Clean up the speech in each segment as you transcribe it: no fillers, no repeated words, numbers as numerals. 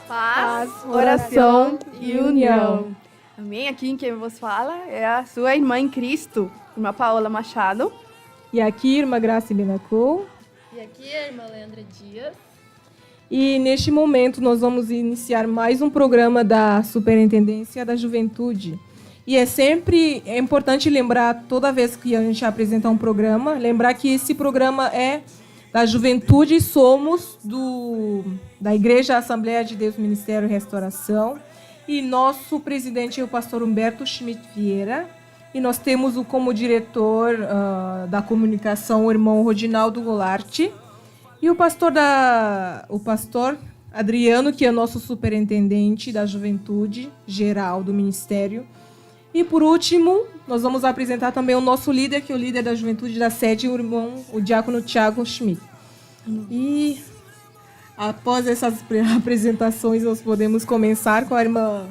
Paz, oração e união. Amém? Aqui quem vos fala é a sua irmã em Cristo, irmã Paola Machado. E aqui, irmã Graça Benacou. E aqui a irmã Leandra Dias. E neste momento nós vamos iniciar mais um programa da Superintendência da Juventude. E é importante lembrar, toda vez que a gente apresenta um programa, lembrar que esse programa é da Juventude, somos da Igreja Assembleia de Deus Ministério e Restauração. E nosso presidente é o pastor Humberto Schmidt Vieira. E nós temos como diretor da comunicação o irmão Rodinaldo Goulart. E o pastor Adriano, que é nosso superintendente da juventude geral do ministério. E, por último, nós vamos apresentar também o nosso líder, que é o líder da juventude da sede, o diácono Tiago Schmidt. E, após essas apresentações, nós podemos começar com a irmã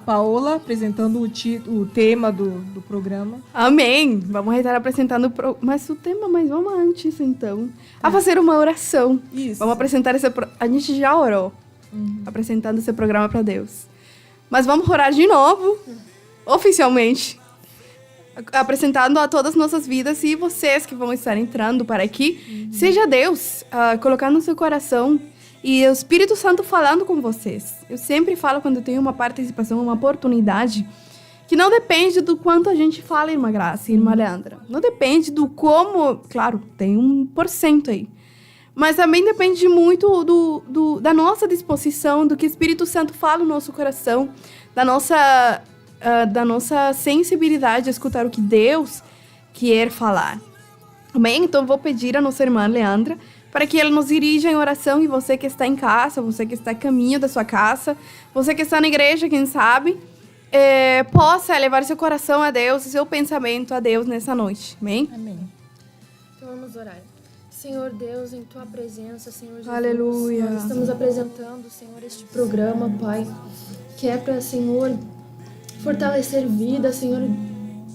Paola, apresentando o tema do programa. Amém! Vamos estar apresentando mas o tema, mas vamos antes, então, a fazer uma oração. Isso. Vamos apresentar a gente já orou, apresentando esse programa para Deus. Mas vamos orar de novo, oficialmente, apresentando a todas as nossas vidas e vocês que vão estar entrando para aqui, seja Deus colocando no seu coração e o Espírito Santo falando com vocês. Eu sempre falo quando tenho uma participação, uma oportunidade, que não depende do quanto a gente fala, irmã Graça e irmã Leandra. Não depende do como, claro, tem 1% aí. Mas também depende muito da nossa disposição, do que o Espírito Santo fala no nosso coração, da nossa sensibilidade a escutar o que Deus quer falar. Amém? Então, eu vou pedir à nossa irmã Leandra para que ela nos dirija em oração, e você que está em casa, você que está a caminho da sua casa, você que está na igreja, quem sabe, possa levar seu coração a Deus e seu pensamento a Deus nessa noite. Amém? Amém. Então vamos orar. Senhor Deus, em Tua presença, Senhor Jesus, Aleluia. nós estamos apresentando, Senhor, este programa, Pai, que é para, Senhor, fortalecer vidas, Senhor,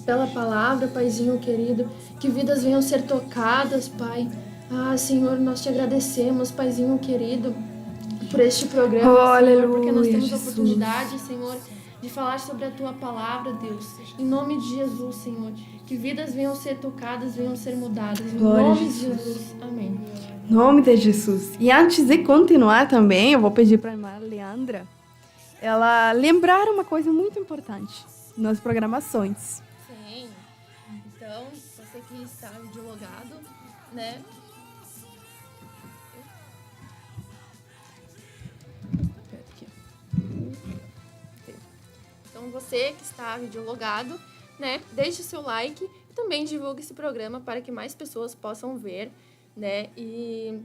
pela palavra, Paizinho querido, que vidas venham ser tocadas, Pai. Senhor, nós te agradecemos, Paizinho querido, por este programa, Senhor, Aleluia, porque nós temos a Jesus. oportunidade, Senhor, de falar sobre a Tua palavra, Deus. Em nome de Jesus, Senhor, que vidas venham ser tocadas, venham ser mudadas. Em Glória nome a de Jesus. Amém. Em nome de Jesus. E antes de continuar também, eu vou pedir para a irmã Leandra ela lembrar uma coisa muito importante nas programações. Sim. Então, você que está videologado, né? Então, você que está videologado, né? Deixe o seu like e também divulgue esse programa para que mais pessoas possam ver, né? E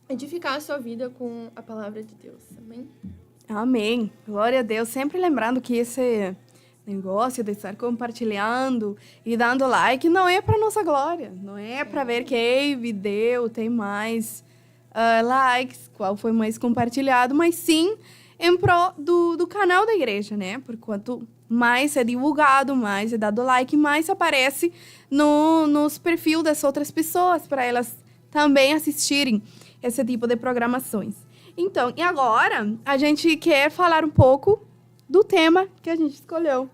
edificar a sua vida com a palavra de Deus. Amém? Amém. Glória a Deus. Sempre lembrando que esse negócio de estar compartilhando e dando like não é para nossa glória. Não é para ver quem video tem mais likes, qual foi mais compartilhado, mas sim em prol do canal da igreja, né? Por quanto mais é divulgado, mais é dado like, mais aparece nos perfis das outras pessoas, para elas também assistirem esse tipo de programações. Então, e agora a gente quer falar um pouco do tema que a gente escolheu.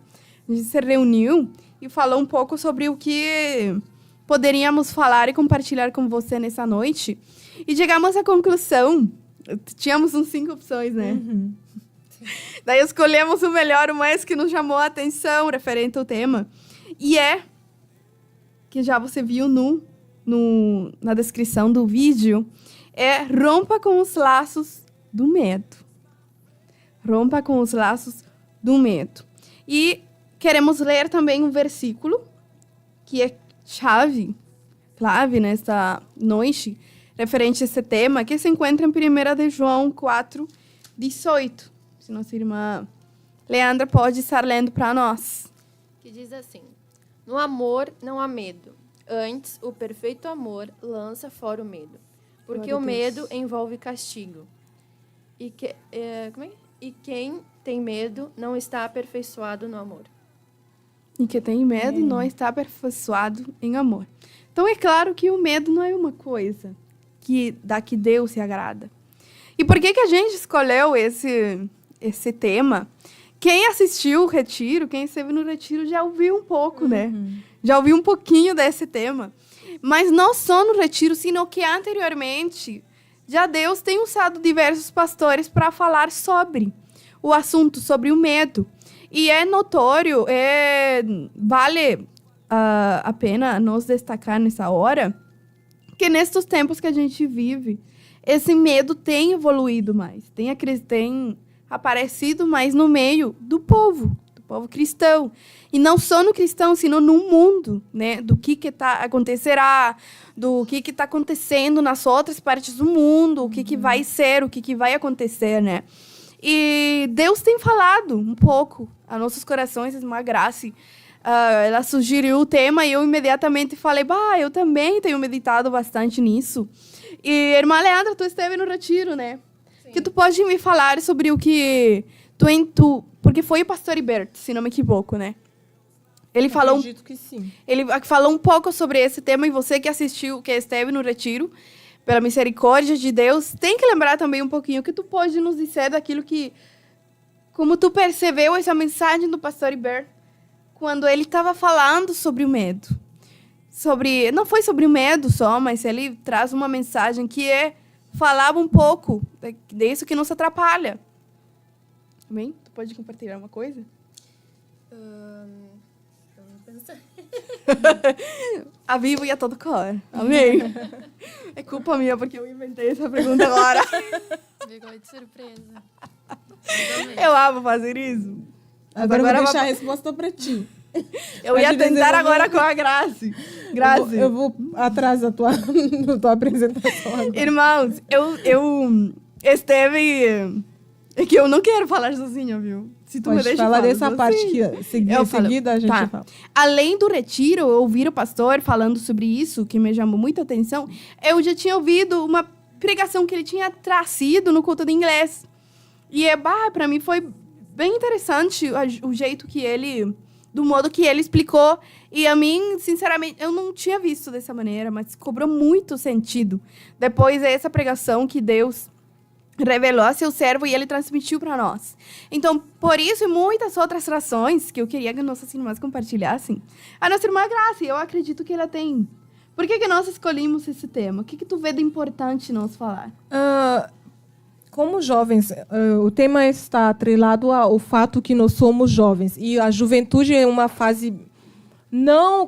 A gente se reuniu e falou um pouco sobre o que poderíamos falar e compartilhar com você nessa noite. E chegamos à conclusão, tínhamos uns 5 opções, né? Uhum. Daí escolhemos o melhor, o mais que nos chamou a atenção referente ao tema. E que já você viu na descrição do vídeo, rompa com os laços do medo. Rompa com os laços do medo. E queremos ler também um versículo que é clave nesta noite, referente a esse tema, que se encontra em 1 de João 4, 18. Se nossa irmã Leandra pode estar lendo para nós. Que diz assim: no amor não há medo. Antes, o perfeito amor lança fora o medo. Porque o medo envolve castigo. E quem tem medo não está aperfeiçoado no amor. E que tem medo não está aperfeiçoado em amor. Então, é claro que o medo não é uma coisa da que Deus se agrada. E por que a gente escolheu esse tema? Quem assistiu o retiro, quem esteve no retiro, já ouviu um pouco, né? Já ouviu um pouquinho desse tema. Mas não só no retiro, sino que anteriormente, já Deus tem usado diversos pastores para falar sobre o assunto, sobre o medo. E é notório, vale a pena nos destacar nessa hora, que nestes tempos que a gente vive, esse medo tem evoluído mais, tem aparecido mais no meio do povo cristão. E não só no cristão, sino no mundo, né? Do que acontecerá, do que está acontecendo nas outras partes do mundo, o que vai ser, o que vai acontecer, né? E Deus tem falado um pouco a nossos corações, uma graça. Ela sugeriu o tema e eu imediatamente falei, eu também tenho meditado bastante nisso. E, irmã Leandra, tu esteve no retiro, né? Sim. Que tu pode me falar sobre o que porque foi o pastor Ibert, se não me equivoco, né? Acredito que sim. Ele falou um pouco sobre esse tema e você que assistiu, que esteve no retiro, pela misericórdia de Deus, tem que lembrar também um pouquinho que tu pode nos dizer daquilo que... Como tu percebeu essa mensagem do pastor Ibert quando ele estava falando sobre o medo. Não foi sobre o medo só, mas ele traz uma mensagem que falava um pouco disso que nos atrapalha. Amém? Tu pode compartilhar uma coisa? Vamos pensar. A vivo e a todo cor. Amém? É culpa minha, porque eu inventei essa pergunta agora. Pegou de surpresa. Eu amo fazer isso. Agora eu vou deixar a resposta para ti. Eu ia tentar agora com a Grazi. Eu vou atrás da tua apresentação agora. Irmãos, eu esteve... É que eu não quero falar sozinha, viu? Se tu me deixa falar falar dessa parte que seguida a gente fala. Além do retiro, ouvir o pastor falando sobre isso, que me chamou muita atenção, eu já tinha ouvido uma pregação que ele tinha trazido no culto de inglês. E para mim foi bem interessante o jeito que do modo que ele explicou. E a mim, sinceramente, eu não tinha visto dessa maneira, mas cobrou muito sentido. Depois dessa pregação que Deus revelou a seu servo e ele transmitiu para nós. Então, por isso e muitas outras razões que eu queria que nossas irmãs compartilhassem, a nossa irmã Graça, eu acredito que ela tem. Por que nós escolhemos esse tema? O que tu vê de importante nós falar? Como jovens, o tema está atrelado ao fato que nós somos jovens. E a juventude é uma fase, não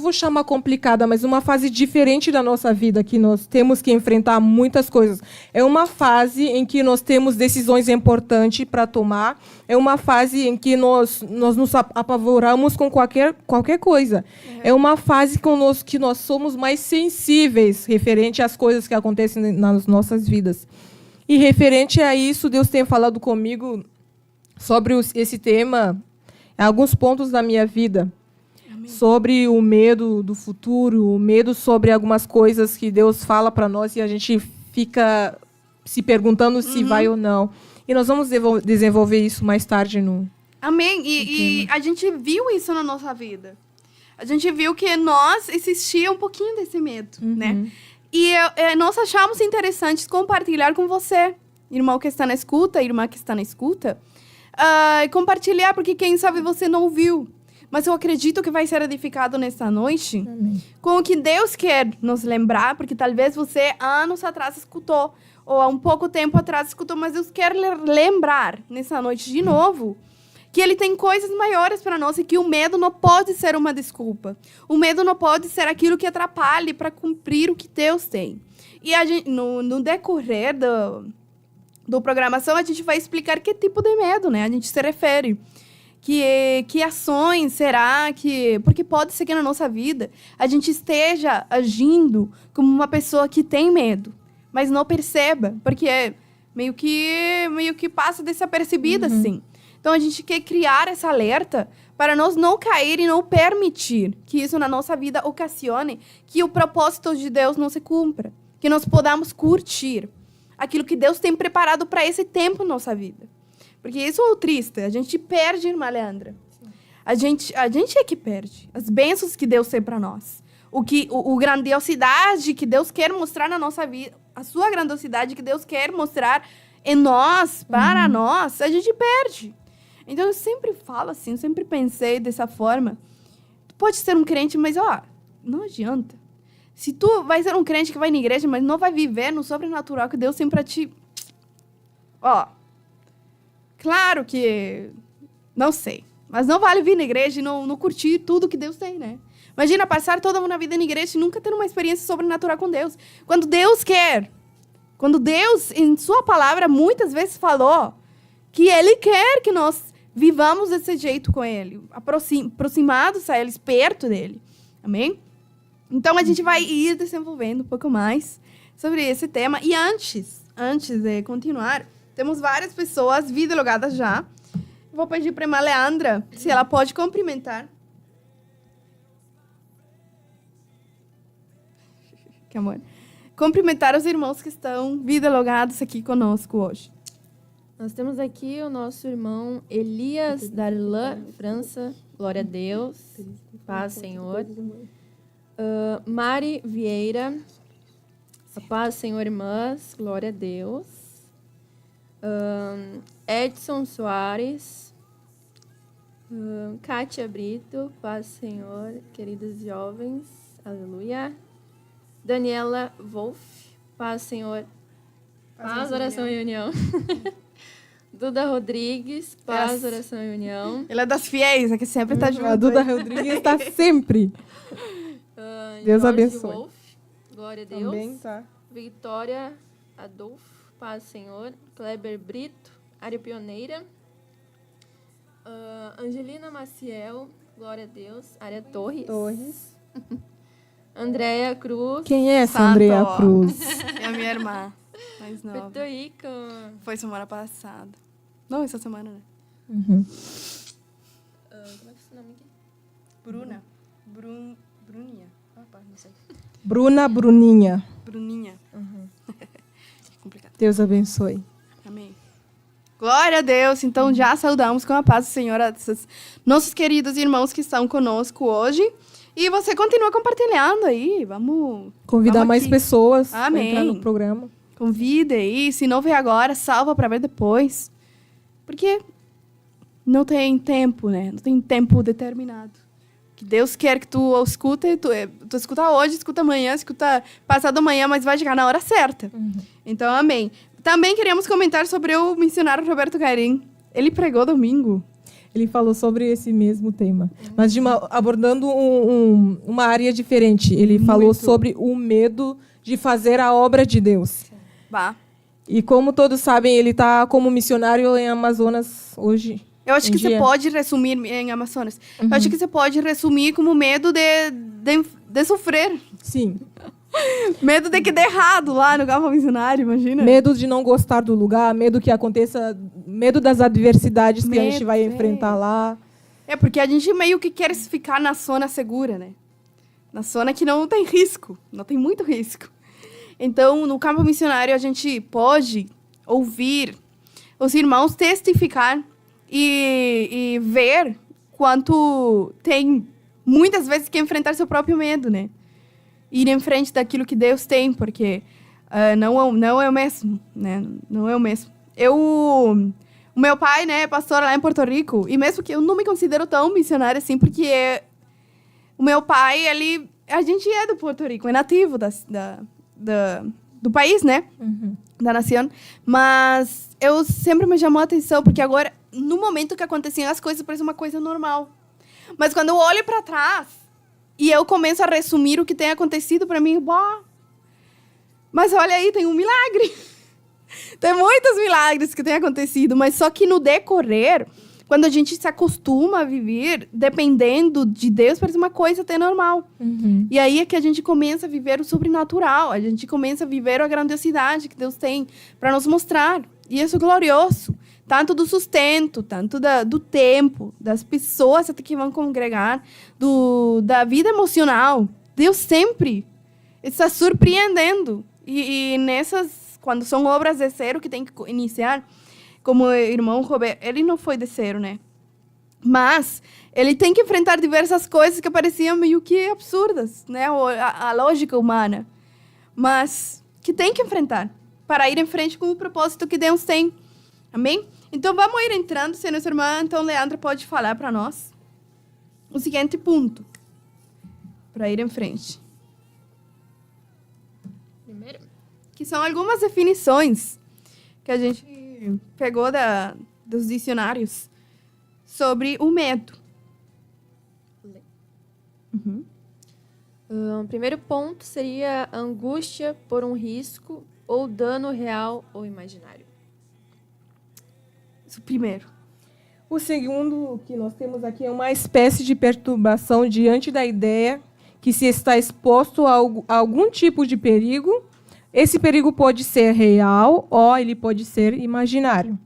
vou chamar complicada, mas uma fase diferente da nossa vida, que nós temos que enfrentar muitas coisas. É uma fase em que nós temos decisões importantes para tomar. É uma fase em que nós nos apavoramos com qualquer coisa. É uma fase que nós somos mais sensíveis referente às coisas que acontecem nas nossas vidas. E referente a isso, Deus tem falado comigo sobre esse tema, alguns pontos da minha vida. Amém. Sobre o medo do futuro, o medo sobre algumas coisas que Deus fala para nós e a gente fica se perguntando se vai ou não. E nós vamos desenvolver isso mais tarde no... Amém. E a gente viu isso na nossa vida. A gente viu que existia um pouquinho desse medo, né? E nós achamos interessante compartilhar com você, irmão que está na escuta, irmã que está na escuta, compartilhar, porque quem sabe você não ouviu. Mas eu acredito que vai ser edificado nesta noite. Amém. Com o que Deus quer nos lembrar, porque talvez você anos atrás escutou, ou há um pouco tempo atrás escutou, mas Deus quer lembrar nessa noite de novo que Ele tem coisas maiores para nós e que o medo não pode ser uma desculpa. O medo não pode ser aquilo que atrapalhe para cumprir o que Deus tem. E a gente, no decorrer do programação, a gente vai explicar que tipo de medo, né, a gente se refere. Que ações será que... Porque pode ser que na nossa vida a gente esteja agindo como uma pessoa que tem medo, mas não perceba, porque meio que passa desapercebida, assim. Então, a gente quer criar essa alerta para nós não cair e não permitir que isso na nossa vida ocasione que o propósito de Deus não se cumpra. Que nós podamos curtir aquilo que Deus tem preparado para esse tempo na nossa vida. Porque isso é o triste. A gente perde, irmã Leandra. Sim. a gente é que perde. As bênçãos que Deus tem para nós. O grandiosidade que Deus quer mostrar na nossa vida, a sua grandiosidade que Deus quer mostrar em nós, para nós, a gente perde. Então, eu sempre falo assim, eu sempre pensei dessa forma. Tu pode ser um crente, mas, não adianta. Se tu vai ser um crente que vai na igreja, mas não vai viver no sobrenatural que Deus tem pra ti, claro que, não sei, mas não vale vir na igreja e não curtir tudo que Deus tem, né? Imagina passar toda uma vida na igreja e nunca ter uma experiência sobrenatural com Deus. Quando Deus, em sua palavra, muitas vezes falou que Ele quer que nós vivamos desse jeito com Ele, aproximados a Ele, perto dEle. Amém? Então, a gente vai ir desenvolvendo um pouco mais sobre esse tema. E antes de continuar, temos várias pessoas videologadas já. Vou pedir para a irmã Leandra se ela pode cumprimentar. Que amor. Cumprimentar os irmãos que estão videologados aqui conosco hoje. Nós temos aqui o nosso irmão Elias Darlan, França. Glória a Deus. Paz, Senhor. Mari Vieira. A paz, Senhor, irmãs. Glória a Deus. Edson Soares. Kátia Brito. Paz, Senhor. Queridos jovens. Aleluia. Daniela Wolf. Paz, Senhor. Paz, oração e união. Duda Rodrigues. Paz, oração e união. Ela é das fiéis, é que sempre está junto. A Duda Rodrigues está sempre. Deus abençoe. Wolf. Glória a Deus. Também tá. Victoria Adolfo. Paz, Senhor. Kleber Brito. Área Pioneira. Angelina Maciel. Glória a Deus. Área Torres. Andréia Cruz. Quem é essa Santo, Andréia Cruz? É a minha irmã. Mais nova. Vitor Rico. Foi semana passada. Não, essa semana, né? Uhum. Como é que é esse nome aqui? Bruna. Bruninha. Opa, não sei. Bruninha. Bruninha. Complicado. Deus abençoe. Amém. Glória a Deus. Então, já saudamos com a paz do Senhor esses nossos queridos irmãos que estão conosco hoje. E você continua compartilhando aí. Vamos Convidar mais aqui. pessoas Amém. para entrar no programa. Convida aí. Se não vê agora, salva para ver depois. Porque não tem tempo, né? Não tem tempo determinado. Que Deus quer que tu escute, tu escuta hoje, escuta amanhã, escuta passado amanhã, mas vai chegar na hora certa. Então, amém. Também queríamos comentar sobre o missionário Roberto Carim. Ele pregou domingo. Ele falou sobre esse mesmo tema, mas abordando uma área diferente. Ele falou sobre o medo de fazer a obra de Deus. Bah. E como todos sabem, ele está como missionário em Amazonas hoje. Eu acho que você pode resumir em Amazonas. Eu acho que você pode resumir como medo de sofrer. Sim. Medo de que dê errado lá no campo missionário, imagina. Medo de não gostar do lugar, medo que aconteça, medo das adversidades que a gente vai enfrentar lá. É, porque a gente meio que quer ficar na zona segura, né? Na zona que não tem risco, não tem muito risco. Então, no campo missionário, a gente pode ouvir os irmãos testificar e ver quanto tem, muitas vezes, que enfrentar seu próprio medo, né? Ir em frente daquilo que Deus tem, porque não é o mesmo, né? Não é o mesmo. O meu pai, né, é pastor lá em Porto Rico, e mesmo que eu não me considero tão missionária assim, porque o meu pai, a gente é do Porto Rico, é nativo do país, né? Da nação. Mas eu sempre me chamou a atenção, porque agora, no momento que aconteciam as coisas, parece uma coisa normal. Mas quando eu olho para trás, e eu começo a resumir o que tem acontecido para mim, mas olha aí, tem um milagre. Tem muitos milagres que têm acontecido, mas só que no decorrer, quando a gente se acostuma a viver dependendo de Deus, parece uma coisa até normal. E aí é que a gente começa a viver o sobrenatural, a gente começa a viver a grandiosidade que Deus tem para nos mostrar. E isso é glorioso. Tanto do sustento, tanto do tempo, das pessoas que vão congregar, da vida emocional. Deus sempre está surpreendendo. E nessas, quando são obras de zero que tem que iniciar, como o irmão Roberto, ele não foi de zero, né? Mas Ele tem que enfrentar diversas coisas que pareciam meio que absurdas, né? A lógica humana. Mas que tem que enfrentar para ir em frente com o propósito que Deus tem. Amém? Então, vamos ir entrando, se nossa irmã, então, Leandra, pode falar para nós o seguinte ponto para ir em frente. Primeiro, Que são algumas definições que a gente pegou dos dicionários sobre o medo. Uhum. O primeiro ponto seria a angústia por um risco ou dano real ou imaginário. Isso primeiro. O segundo que nós temos aqui é uma espécie de perturbação diante da ideia que se está exposto a algum tipo de perigo. Esse perigo pode ser real ou ele pode ser imaginário.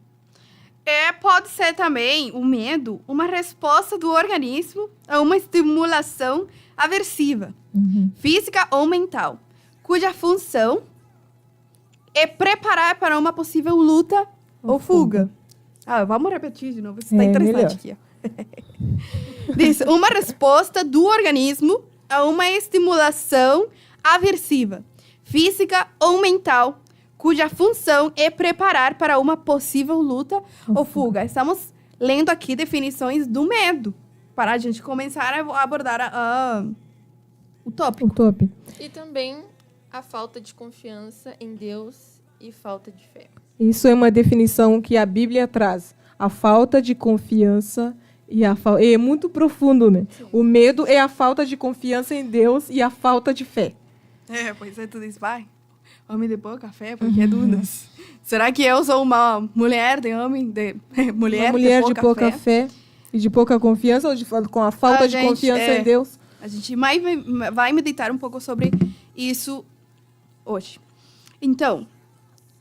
Pode ser também o medo uma resposta do organismo a uma estimulação aversiva, física ou mental, cuja função é preparar para uma possível luta ou fuga. Vamos repetir de novo, isso está interessante aqui. Diz, uma resposta do organismo a uma estimulação aversiva, física ou mental, cuja função é preparar para uma possível luta ou fuga. Estamos lendo aqui definições do medo, para a gente começar a abordar o tópico. E também a falta de confiança em Deus e falta de fé. Isso é uma definição que a Bíblia traz. A falta de confiança é muito profundo, né? Sim. O medo é a falta de confiança em Deus e a falta de fé. Pois é, tu diz, vai, homem de pouca fé, porque é dúvidas. Será que eu sou uma mulher de homem, mulher de pouca fé e de pouca confiança, ou com a falta de confiança em Deus? A gente vai meditar um pouco sobre isso hoje. Então,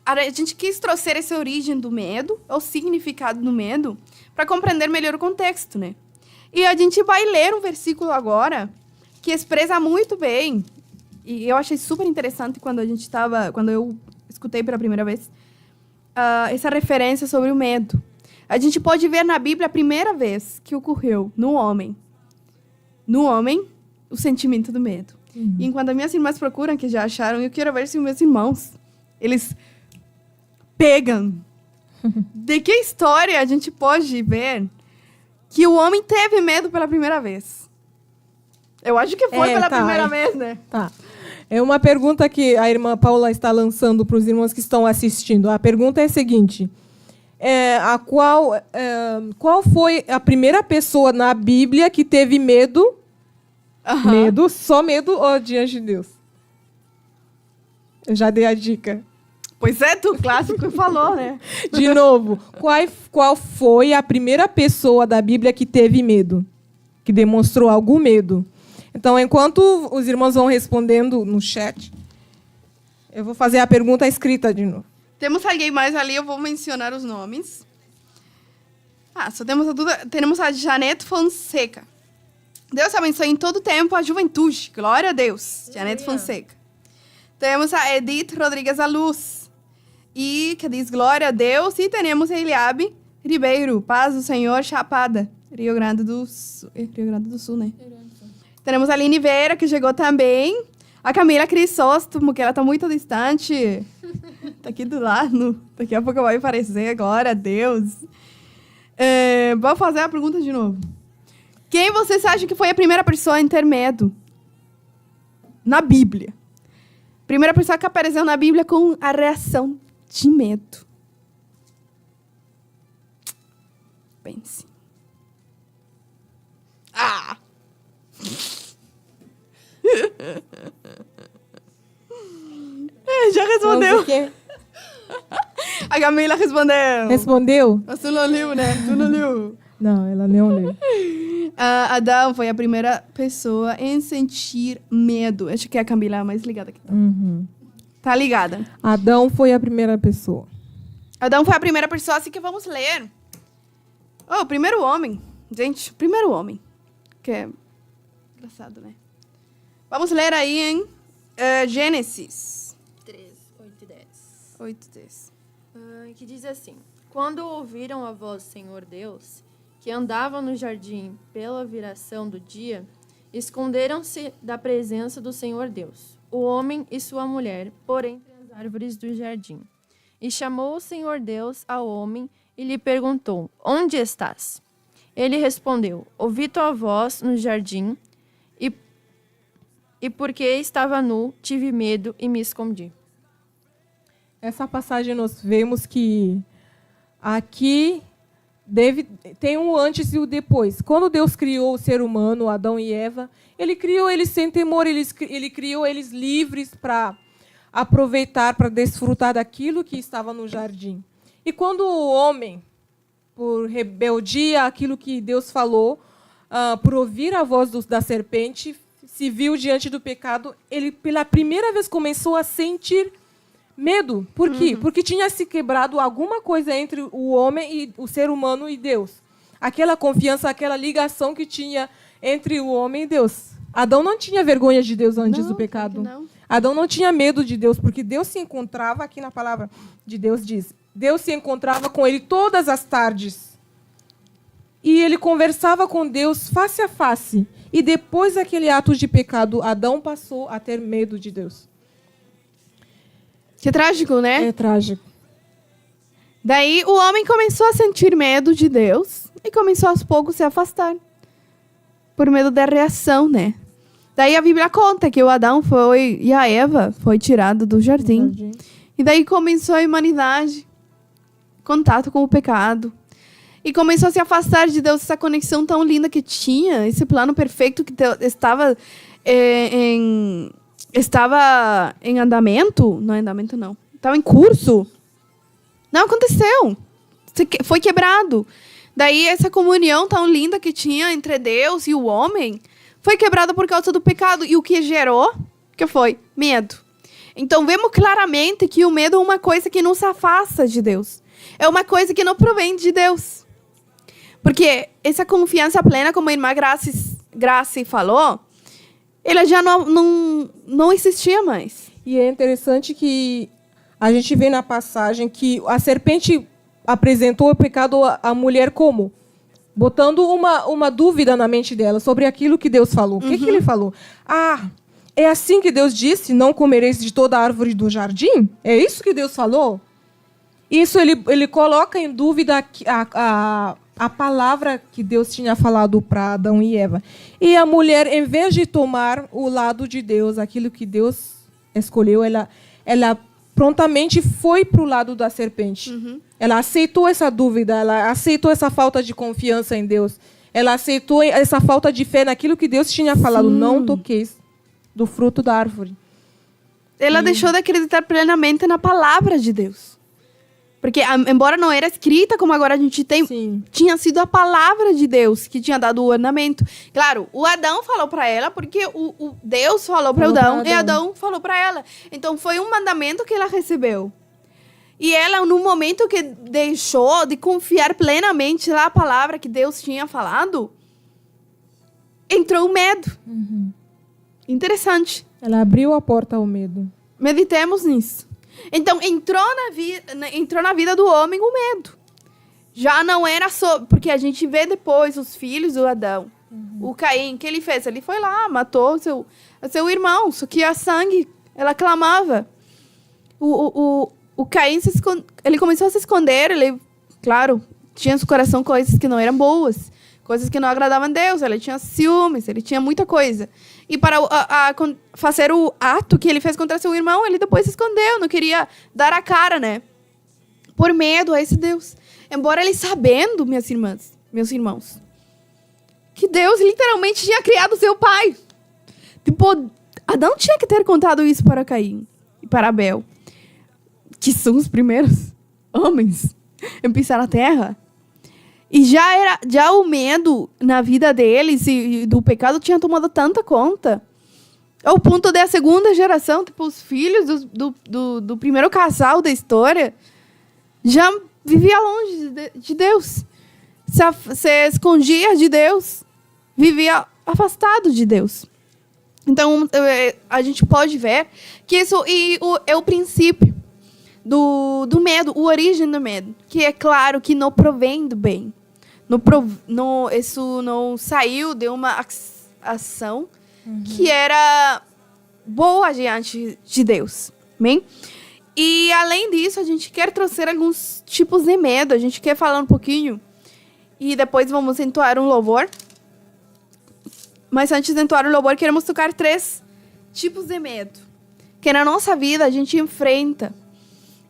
a gente quis trouxer essa origem do medo, o significado do medo, para compreender melhor o contexto, né? E a gente vai ler um versículo agora que expressa muito bem, e eu achei super interessante quando eu escutei pela primeira vez, essa referência sobre o medo. A gente pode ver na Bíblia a primeira vez que ocorreu no homem, o sentimento do medo. E enquanto as minhas irmãs procuram, que já acharam, eu quero ver se os meus irmãos, eles pegam. De que história a gente pode ver que o homem teve medo pela primeira vez? Eu acho que foi pela primeira vez, né? Tá. É uma pergunta que a irmã Paula está lançando para os irmãos que estão assistindo. A pergunta é a seguinte: qual foi a primeira pessoa na Bíblia que teve medo? Medo, só medo ou diante de Deus? Eu já dei a dica. Pois é, tu clássico falou, né? De novo, qual foi a primeira pessoa da Bíblia que teve medo? Que demonstrou algum medo? Então, enquanto os irmãos vão respondendo no chat, eu vou fazer a pergunta escrita de novo. Temos alguém mais ali, eu vou mencionar os nomes. Só temos a Janete Fonseca. Deus abençoe em todo tempo a juventude. Glória a Deus. Janete Fonseca. Temos a Edith Rodrigues Aluz. E que diz glória a Deus. E temos a Eliabe Ribeiro. Paz do Senhor, Chapada. Rio Grande do Sul, né? Temos a Aline Vera, que chegou também. A Camila Crisóstomo, que ela está muito distante. Está aqui do lado. Daqui a pouco vai aparecer. Glória a Deus. Vou fazer a pergunta de novo. Quem vocês acham que foi a primeira pessoa a ter medo? Na Bíblia. Primeira pessoa que apareceu na Bíblia com a reação de medo. Pense. Já respondeu. A Camila respondeu. Respondeu? Mas tu não leu, né? Tu não leu. Não, ela não leu. Adão foi a primeira pessoa em sentir medo. Acho que a Camila é a mais ligada aqui. Tá ligada. Adão foi a primeira pessoa. Adão foi a primeira pessoa, assim que vamos ler. O primeiro homem. Gente, o primeiro homem. Que é engraçado, né? Vamos ler aí em Gênesis 3, 8 e 10. 8 e 10. Que diz assim: Quando ouviram a voz do Senhor Deus, que andavam no jardim pela viração do dia, esconderam-se da presença do Senhor Deus, o homem e sua mulher, por entre as árvores do jardim. E chamou o Senhor Deus ao homem e lhe perguntou: onde estás? Ele respondeu: ouvi tua voz no jardim, e porque estava nu, tive medo e me escondi. Essa passagem nós vemos que aqui tem um antes e o depois. Quando Deus criou o ser humano, Adão e Eva, Ele criou eles sem temor, Ele criou eles livres para aproveitar, para desfrutar daquilo que estava no jardim. E quando o homem, por rebeldia àquilo que Deus falou, por ouvir a voz da serpente, se viu diante do pecado, ele pela primeira vez começou a sentir medo. Por quê? Porque tinha se quebrado alguma coisa entre o homem e o ser humano e Deus. Aquela confiança, aquela ligação que tinha entre o homem e Deus. Adão não tinha vergonha de Deus antes do pecado. Não. Adão não tinha medo de Deus, porque Deus se encontrava, aqui na palavra de Deus diz, Deus se encontrava com ele todas as tardes. E ele conversava com Deus face a face. E depois daquele ato de pecado, Adão passou a ter medo de Deus. Que trágico, né? É trágico. Daí o homem começou a sentir medo de Deus e começou aos poucos se afastar. Por medo da reação, né? Daí a Bíblia conta que o Adão e a Eva foi tirado do jardim. E daí começou a humanidade, contato com o pecado. E começou a se afastar de Deus, essa conexão tão linda que tinha, esse plano perfeito que estava em andamento. Não, andamento não. Estava em curso. Não aconteceu. Foi quebrado. Daí essa comunhão tão linda que tinha entre Deus e o homem foi quebrada por causa do pecado. E o que gerou? Que foi? Medo. Então vemos claramente que o medo é uma coisa que nos afasta de Deus. É uma coisa que não provém de Deus. Porque essa confiança plena, como a irmã Grace falou, ela já não existia mais. E é interessante que a gente vê na passagem que a serpente apresentou o pecado à mulher como? Botando uma dúvida na mente dela sobre aquilo que Deus falou. O que ele falou? É assim que Deus disse, não comereis de toda a árvore do jardim? É isso que Deus falou? Isso ele coloca em dúvida a palavra que Deus tinha falado para Adão e Eva. E a mulher, em vez de tomar o lado de Deus, aquilo que Deus escolheu, ela prontamente foi para o lado da serpente. Ela aceitou essa dúvida, ela aceitou essa falta de confiança em Deus. Ela aceitou essa falta de fé naquilo que Deus tinha falado. Sim. Não toqueis do fruto da árvore. Ela deixou de acreditar plenamente na palavra de Deus. Porque, embora não era escrita como agora a gente tem, sim, tinha sido a palavra de Deus que tinha dado o ornamento. Claro, o Adão falou para ela, porque o Deus falou para Adão e Adão falou para ela. Então, foi um mandamento que ela recebeu. E ela, no momento que deixou de confiar plenamente na palavra que Deus tinha falado, entrou o medo. Interessante. Ela abriu a porta ao medo. Meditemos nisso. Então, entrou na vida do homem o medo. Já não era só... Porque a gente vê depois os filhos do Adão. O Caim, o que ele fez? Ele foi lá, matou seu irmão. Só que a sangue, ela clamava. O Caim, ele começou a se esconder. Ele, claro, tinha no seu coração coisas que não eram boas. Coisas que não agradavam a Deus. Ele tinha ciúmes, ele tinha muita coisa. E para fazer o ato que ele fez contra seu irmão, ele depois se escondeu, não queria dar a cara, né? Por medo a esse Deus. Embora ele sabendo, minhas irmãs, meus irmãos, que Deus literalmente tinha criado seu pai. Tipo, Adão tinha que ter contado isso para Caim e para Abel, que são os primeiros homens em pisar a terra. E já o medo na vida deles e do pecado tinha tomado tanta conta. Ao ponto de a segunda geração, tipo, os filhos do primeiro casal da história, já vivia longe de Deus. Se escondia de Deus. Vivia afastado de Deus. Então, a gente pode ver que isso é o princípio do medo, a origem do medo. Que é claro que não provém do bem. isso não saiu de uma ação que era boa diante de Deus. Amém? E, além disso, a gente quer trazer alguns tipos de medo. A gente quer falar um pouquinho. E depois vamos entoar um louvor. Mas antes de entoar um louvor, queremos tocar 3 tipos de medo que na nossa vida a gente enfrenta.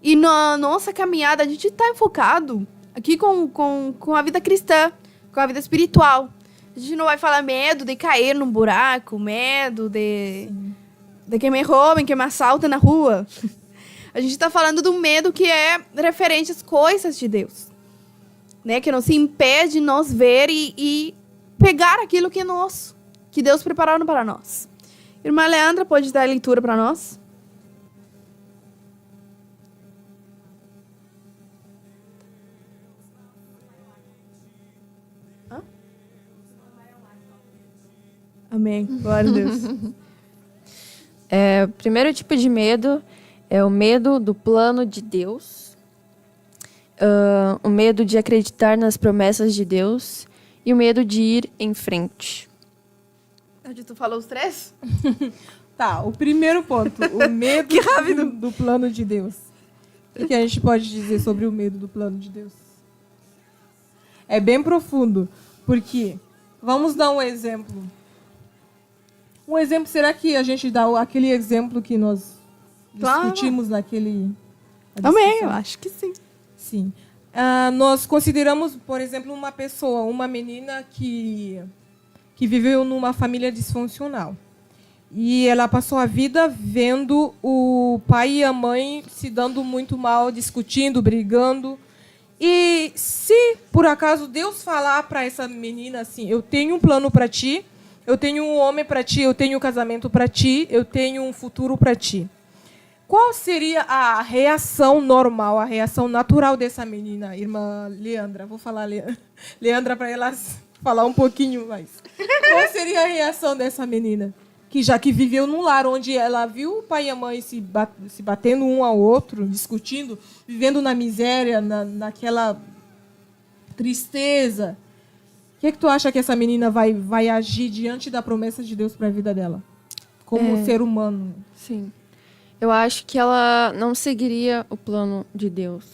E na nossa caminhada a gente está enfocado aqui com a vida cristã, com a vida espiritual. A gente não vai falar medo de cair num buraco, medo de que me roubem, que me assaltem na rua. A gente está falando do medo que é referente às coisas de Deus, né? Que nos impede de nós ver e pegar aquilo que é nosso, que Deus preparou para nós. Irmã Leandra, pode dar a leitura para nós? Amém. Glória a Deus. O primeiro tipo de medo é o medo do plano de Deus, o medo de acreditar nas promessas de Deus e o medo de ir em frente. Onde tu falou os 3? Tá, o primeiro ponto, o medo Que rápido. do plano de Deus. O que a gente pode dizer sobre o medo do plano de Deus? É bem profundo, porque vamos dar um exemplo. Um exemplo, será que a gente dá aquele exemplo que nós discutimos naquele... Amém, eu acho que sim. Sim. Nós consideramos, por exemplo, uma pessoa, uma menina que viveu numa família disfuncional. E ela passou a vida vendo o pai e a mãe se dando muito mal, discutindo, brigando. E se, por acaso, Deus falar para essa menina assim, eu tenho um plano para ti, eu tenho um homem para ti, eu tenho um casamento para ti, eu tenho um futuro para ti. Qual seria a reação normal, a reação natural dessa menina, irmã Leandra? Vou falar Leandra para ela falar um pouquinho mais. Qual seria a reação dessa menina? Que viveu num lar onde ela viu o pai e a mãe se batendo um ao outro, discutindo, vivendo na miséria, naquela tristeza. O que tu acha que essa menina vai agir diante da promessa de Deus para a vida dela? Como ser humano. Sim. Eu acho que ela não seguiria o plano de Deus.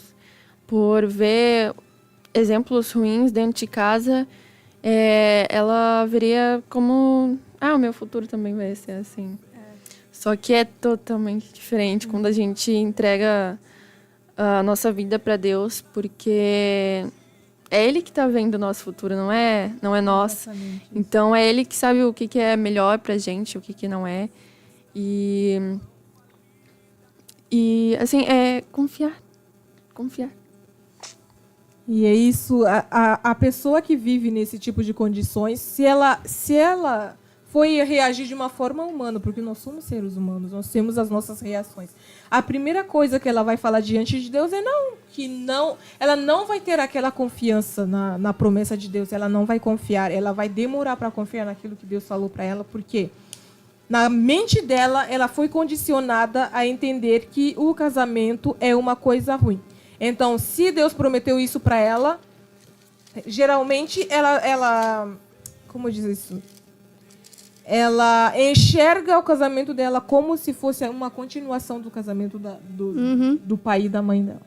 Por ver exemplos ruins dentro de casa, ela veria como... o meu futuro também vai ser assim. Só que é totalmente diferente quando a gente entrega a nossa vida para Deus, porque é Ele que está vendo o nosso futuro, não é nosso. Exatamente. Então, é Ele que sabe o que é melhor para a gente, o que não é. E assim, é confiar. Confiar. E é isso, a pessoa que vive nesse tipo de condições, se ela foi reagir de uma forma humana, porque nós somos seres humanos, nós temos as nossas reações. A primeira coisa que ela vai falar diante de Deus é ela não vai ter aquela confiança na promessa de Deus, ela não vai confiar, ela vai demorar para confiar naquilo que Deus falou para ela, porque na mente dela, ela foi condicionada a entender que o casamento é uma coisa ruim. Então, se Deus prometeu isso para ela, geralmente ela como diz isso? Ela enxerga o casamento dela como se fosse uma continuação do casamento do pai e da mãe dela.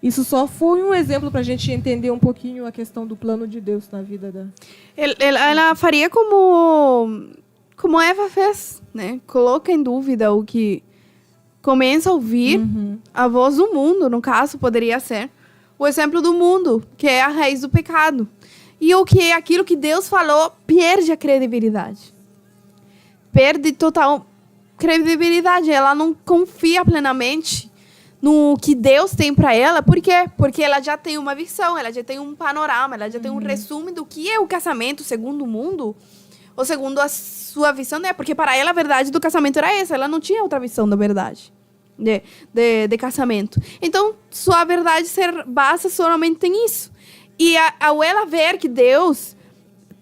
Isso só foi um exemplo para a gente entender um pouquinho a questão do plano de Deus na vida dela. Ela faria como Eva fez, né? Coloca em dúvida o que começa a ouvir a voz do mundo, no caso, poderia ser o exemplo do mundo, que é a raiz do pecado. E o que é aquilo que Deus falou perde a credibilidade. Perde total credibilidade. Ela não confia plenamente no que Deus tem para ela. Por quê? Porque ela já tem uma visão, ela já tem um panorama, ela já tem um resumo do que é o casamento segundo o mundo, ou segundo a sua visão, né? Porque para ela a verdade do casamento era essa. Ela não tinha outra visão da verdade de casamento. Então, sua verdade basa somente em isso. E ao ela ver que Deus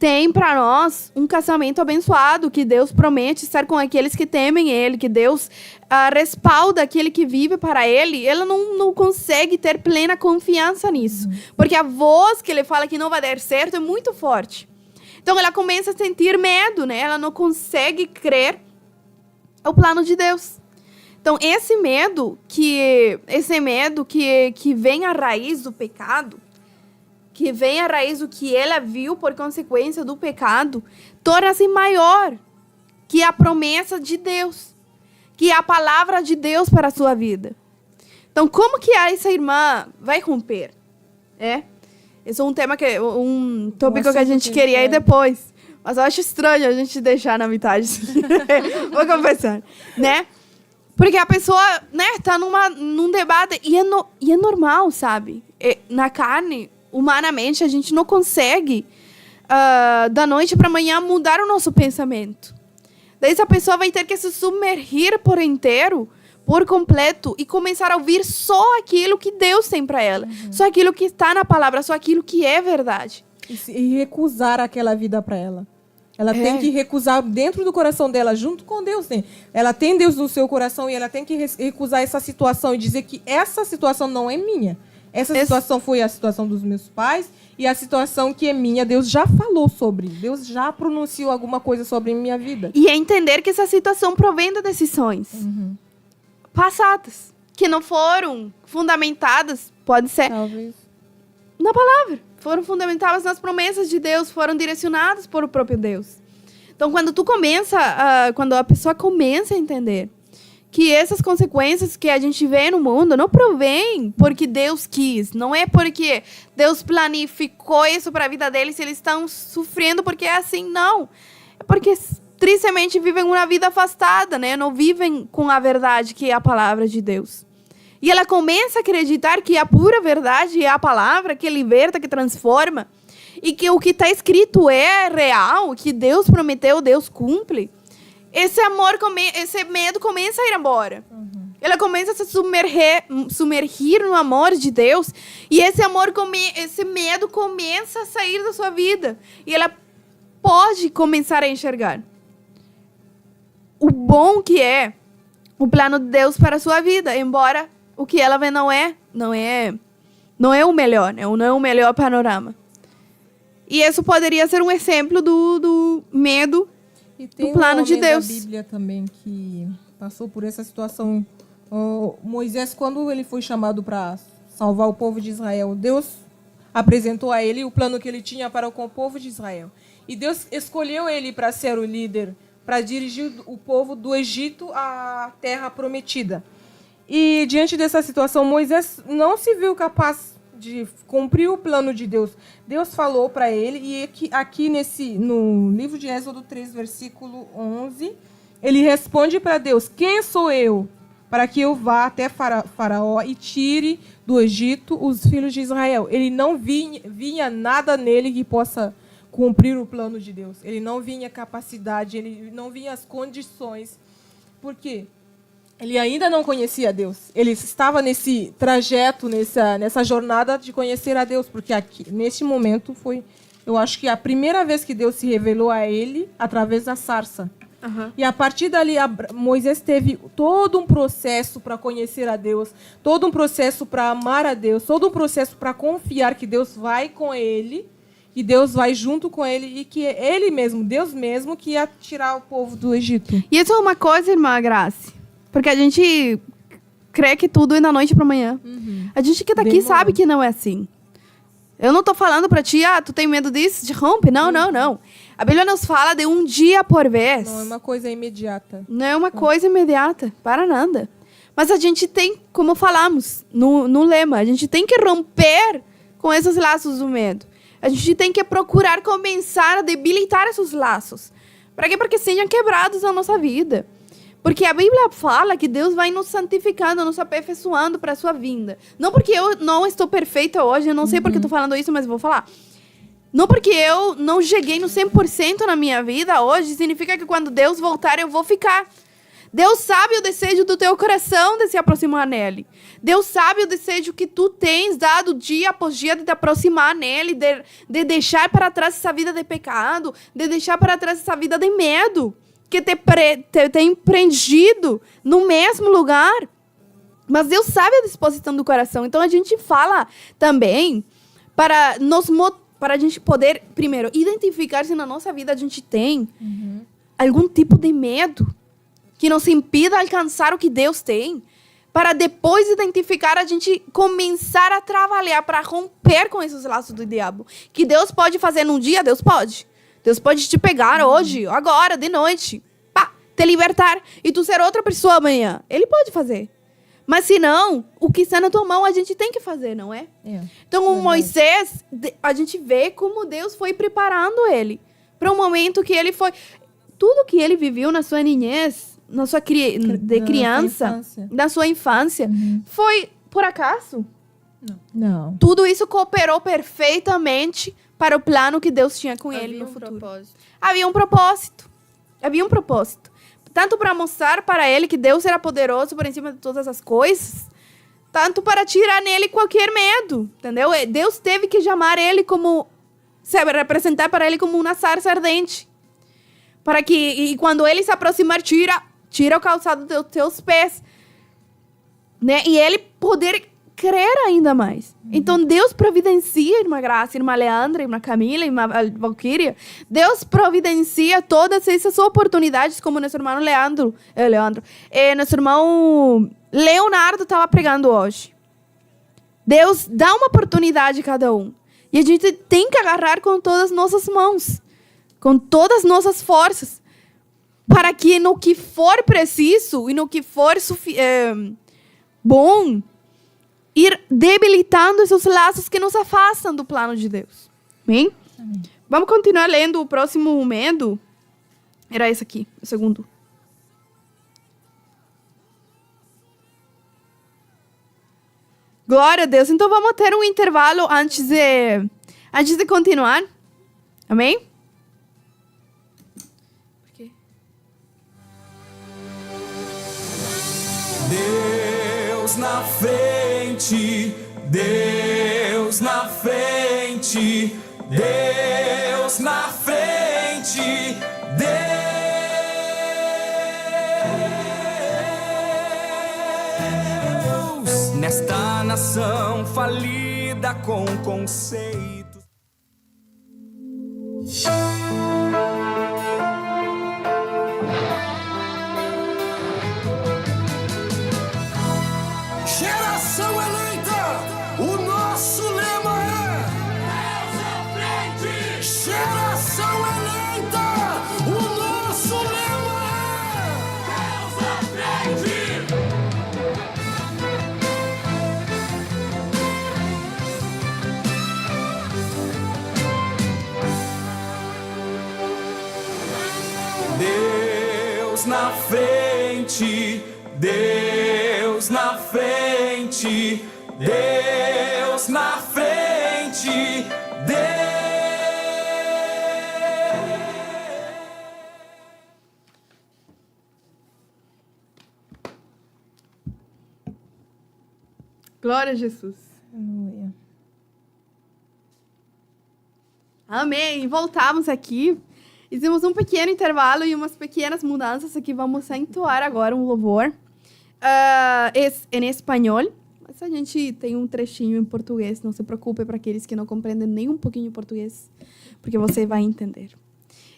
tem para nós um casamento abençoado, que Deus promete estar com aqueles que temem Ele, que Deus respalda aquele que vive para Ele, ela não consegue ter plena confiança nisso. Porque a voz que Ele fala que não vai dar certo é muito forte. Então, ela começa a sentir medo, né? Ela não consegue crer o plano de Deus. Então, esse medo que vem à raiz do pecado, que vem à raiz do que ela viu por consequência do pecado, torna-se maior que a promessa de Deus, que é a palavra de Deus para a sua vida. Então, como que essa irmã vai romper? Esse é um tema um tópico que a gente queria ir depois. Mas eu acho estranho a gente deixar na metade. Vou confessar, né? Porque a pessoa, né, tá num debate e é normal, sabe? Na carne, humanamente, a gente não consegue da noite para amanhã mudar o nosso pensamento. Daí essa pessoa vai ter que se submergir por inteiro, por completo, e começar a ouvir só aquilo que Deus tem para ela. Só aquilo que está na palavra, só aquilo que é verdade. E recusar aquela vida para ela. Ela tem que recusar dentro do coração dela, junto com Deus. Né? Ela tem Deus no seu coração e ela tem que recusar essa situação e dizer que essa situação não é minha. Essa situação foi a situação dos meus pais e a situação que é minha, Deus já falou sobre. Deus já pronunciou alguma coisa sobre a minha vida. E é entender que essa situação provém de decisões passadas, que não foram fundamentadas, pode ser, talvez, na palavra. Foram fundamentadas nas promessas de Deus, foram direcionadas por o próprio Deus. Então, quando a pessoa começa a entender que essas consequências que a gente vê no mundo não provém porque Deus quis, não é porque Deus planificou isso para a vida deles, eles estão sofrendo porque é assim, não. É porque tristemente vivem uma vida afastada, né? Não vivem com a verdade que é a palavra de Deus. E ela começa a acreditar que a pura verdade é a palavra que liberta, que transforma, e que o que está escrito é real, que Deus prometeu, Deus cumpre. Esse medo começa a ir embora. Ela começa a se submergir no amor de Deus, e esse medo começa a sair da sua vida. E ela pode começar a enxergar o bom que é o plano de Deus para a sua vida, embora o que ela vê não é o melhor, né? Não é o melhor panorama. E isso poderia ser um exemplo do medo do plano de Deus. Tem um homem da Bíblia também que passou por essa situação. Moisés, quando ele foi chamado para salvar o povo de Israel, Deus apresentou a ele o plano que ele tinha para com o povo de Israel. E Deus escolheu ele para ser o líder, para dirigir o povo do Egito à terra prometida. E diante dessa situação, Moisés não se viu capaz de cumprir o plano de Deus. Deus falou para ele, e aqui no livro de Êxodo 3, versículo 11, ele responde para Deus: quem sou eu para que eu vá até Faraó e tire do Egito os filhos de Israel? Ele não vinha nada nele que possa cumprir o plano de Deus. Ele não vinha capacidade, ele não vinha as condições. Por quê? Ele ainda não conhecia Deus. Ele estava nesse trajeto, nessa jornada de conhecer a Deus, porque aqui, neste momento, foi, eu acho que a primeira vez que Deus se revelou a ele através da sarça. E a partir dali, Moisés teve todo um processo para conhecer a Deus, todo um processo para amar a Deus, todo um processo para confiar que Deus vai com ele, que Deus vai junto com ele e que é ele mesmo, Deus mesmo, que ia tirar o povo do Egito. E isso é uma coisa, irmã Grace, porque a gente crê que tudo é da noite para amanhã. A gente que está aqui sabe que não é assim. Eu não estou falando para ti, tu tem medo disso, de rompe? Não, não, não. A Bíblia nos fala de um dia por vez. Não é uma coisa imediata. Não é uma coisa imediata, para nada. Mas a gente tem, como falamos no lema, a gente tem que romper com esses laços do medo. A gente tem que procurar começar a debilitar esses laços. Para quê? Para que sejam quebrados na nossa vida. Porque a Bíblia fala que Deus vai nos santificando, nos aperfeiçoando para a sua vinda. Não porque eu não estou perfeita hoje, eu não sei porque estou falando isso, mas vou falar. Não porque eu não cheguei no 100% na minha vida hoje, significa que quando Deus voltar eu vou ficar. Deus sabe o desejo do teu coração de se aproximar nele. Deus sabe o desejo que tu tens dado dia após dia de te aproximar nele, de deixar para trás essa vida de pecado, de deixar para trás essa vida de medo, que te tem prendido no mesmo lugar. Mas Deus sabe a disposição do coração. Então a gente fala também para a gente poder, primeiro, identificar se na nossa vida a gente tem algum tipo de medo que nos impida alcançar o que Deus tem, para depois identificar, a gente começar a trabalhar para romper com esses laços do diabo. Que Deus pode fazer num dia, Deus pode. Deus pode te pegar hoje, agora, de noite, pá, te libertar e tu ser outra pessoa amanhã. Ele pode fazer. Mas se não, o que está na tua mão a gente tem que fazer, não é? Então, o Moisés, a gente vê como Deus foi preparando ele para um momento que ele foi... Tudo que ele viveu na sua niñez, na sua criança, na sua infância, foi por acaso? Não. Tudo isso cooperou perfeitamente para o plano que Deus tinha com ele no futuro. Havia um propósito. Havia um propósito. Tanto para mostrar para ele que Deus era poderoso por cima de todas as coisas, tanto para tirar nele qualquer medo, entendeu? Deus teve que chamar ele como, sabe, representar para ele como uma sarça ardente. Para que, e quando ele se aproximar, tira o calçado dos teus pés. Né? E ele poder crer ainda mais. Então, Deus providencia, irmã Graça, irmã Leandra, irmã Camila, irmã Valquíria. Deus providencia todas essas oportunidades, como nosso irmão nosso irmão Leonardo estava pregando hoje. Deus dá uma oportunidade a cada um. E a gente tem que agarrar com todas as nossas mãos, com todas as nossas forças, para que no que for preciso e no que for bom, ir debilitando esses laços que nos afastam do plano de Deus. Amém? Amém. Vamos continuar lendo o próximo medo. Era esse aqui, o segundo. Glória a Deus. Então vamos ter um intervalo antes de continuar. Amém? Deus na frente, Deus na frente, Deus na frente, Deus nesta nação falida com conceitos. Geração eleita, o nosso lema é Deus à frente. Geração eleita, o nosso lema é Deus à frente. Deus na frente, Deus na frente, Deus na frente, Deus. Glória a Jesus. Aleluia. Amém. Voltamos aqui. Fizemos um pequeno intervalo e umas pequenas mudanças aqui. Vamos entoar agora um louvor em espanhol. Mas a gente tem um trechinho em português. Não se preocupe para aqueles que não compreendem nem um pouquinho português, porque você vai entender.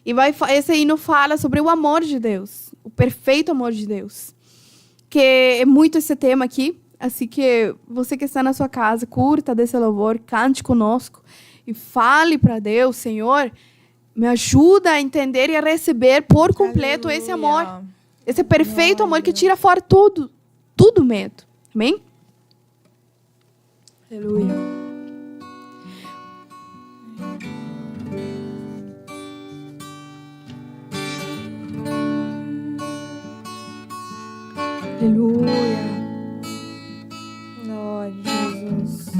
E esse hino fala sobre o amor de Deus, o perfeito amor de Deus, que é muito esse tema aqui. Assim que você que está na sua casa, curta desse louvor, cante conosco e fale para Deus: Senhor, me ajuda a entender e a receber por completo esse amor. Esse perfeito amor que tira fora tudo medo. Amém? Aleluia. Aleluia. Glória a Jesus.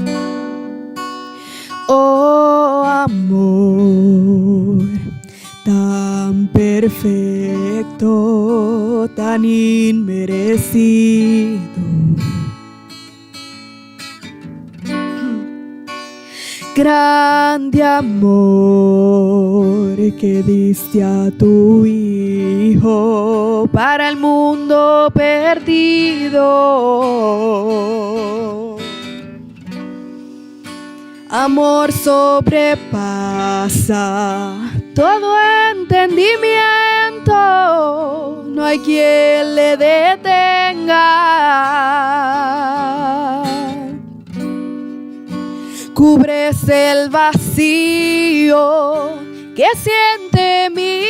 Oh, amor tan perfeito perfecto, tan inmerecido. Grande amor que diste a tu Hijo para el mundo perdido. Amor sobrepasa todo entendimiento, no hay quien le detenga. Cubres el vacío que siente mi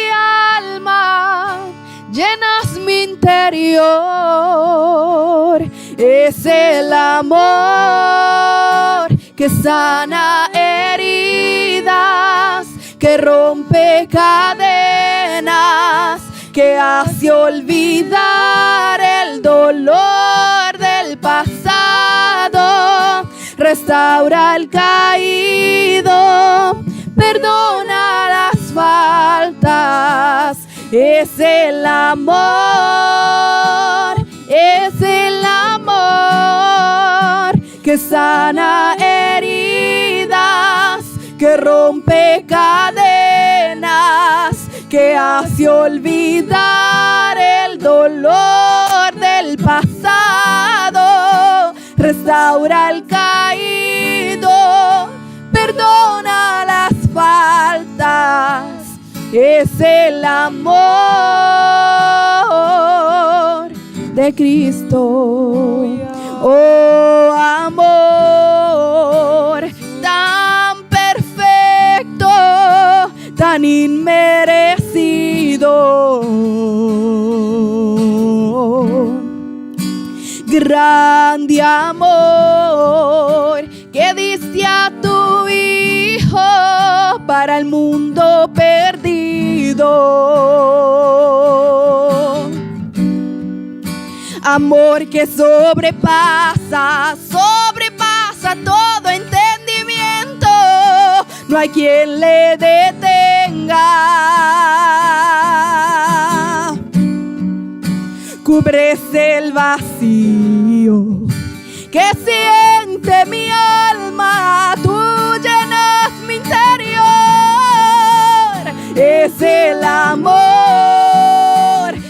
alma, llenas mi interior. Es el amor que sana heridas, que rompe cadenas, que hace olvidar el dolor del pasado, restaura al caído, perdona las faltas. Es el amor, que sana heridas, que rompe cadenas, que hace olvidar el dolor del pasado, restaura al caído, perdona las faltas. Es el amor de Cristo. Oh, amor tan perfecto, tan inmerecido. Grande amor que diste a tu Hijo para el mundo perdido. Amor que sobrepasa todo entendimiento, no hay quien le detenga. Cubres el vacío que siente mi alma, tú llenas mi interior. Es el amor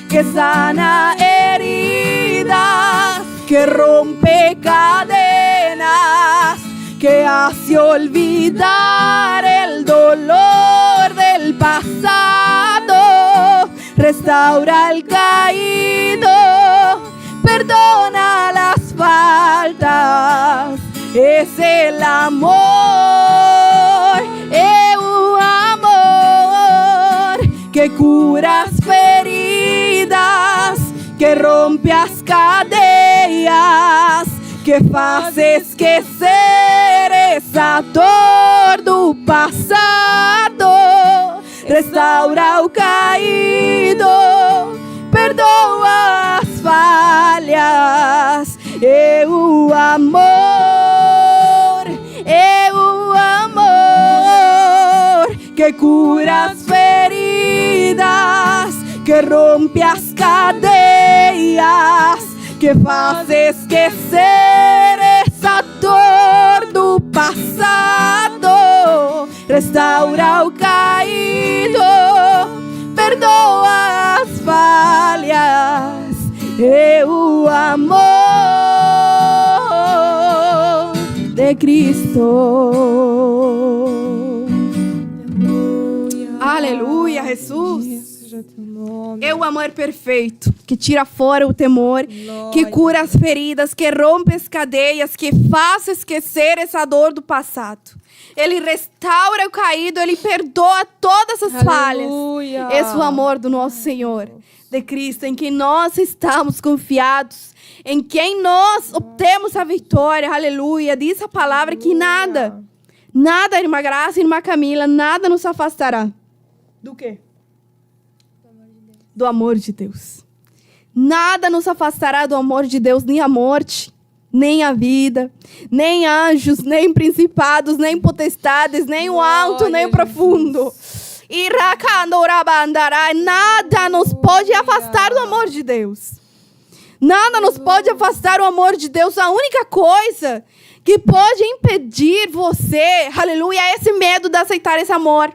que sana heridas, que rompe cadenas, que hace olvidar el dolor del pasado, restaura al caído, perdona las faltas. Es el amor, que curas feridas, que rompes cadeas, que faz esquecer essa dor do passado, restaura o caído, perdoa as falhas. O amor, que cura as feridas, que rompe as cadeias, que faz esquecer essa dor do passado, restaura o caído, perdoa as falhas. O amor de Cristo. Aleluia, Jesus. É o amor perfeito, que tira fora o temor, que cura as feridas, que rompe as cadeias, que faz esquecer essa dor do passado. Ele restaura o caído, ele perdoa todas as falhas. Esse é o amor do nosso Senhor, de Cristo, em quem nós estamos confiados, em quem nós obtemos a vitória. Aleluia. Diz a palavra que nada, irmã Graça, irmã Camila, nada nos afastará. Do quê? Do amor de Deus. Nada nos afastará do amor de Deus, nem a morte, nem a vida, nem anjos, nem principados, nem potestades, nem o alto, nem o profundo. E rakandorabandara, nada nos pode afastar do amor de Deus. Nada nos pode afastar do amor de Deus. A única coisa que pode impedir você, aleluia, é esse medo de aceitar esse amor.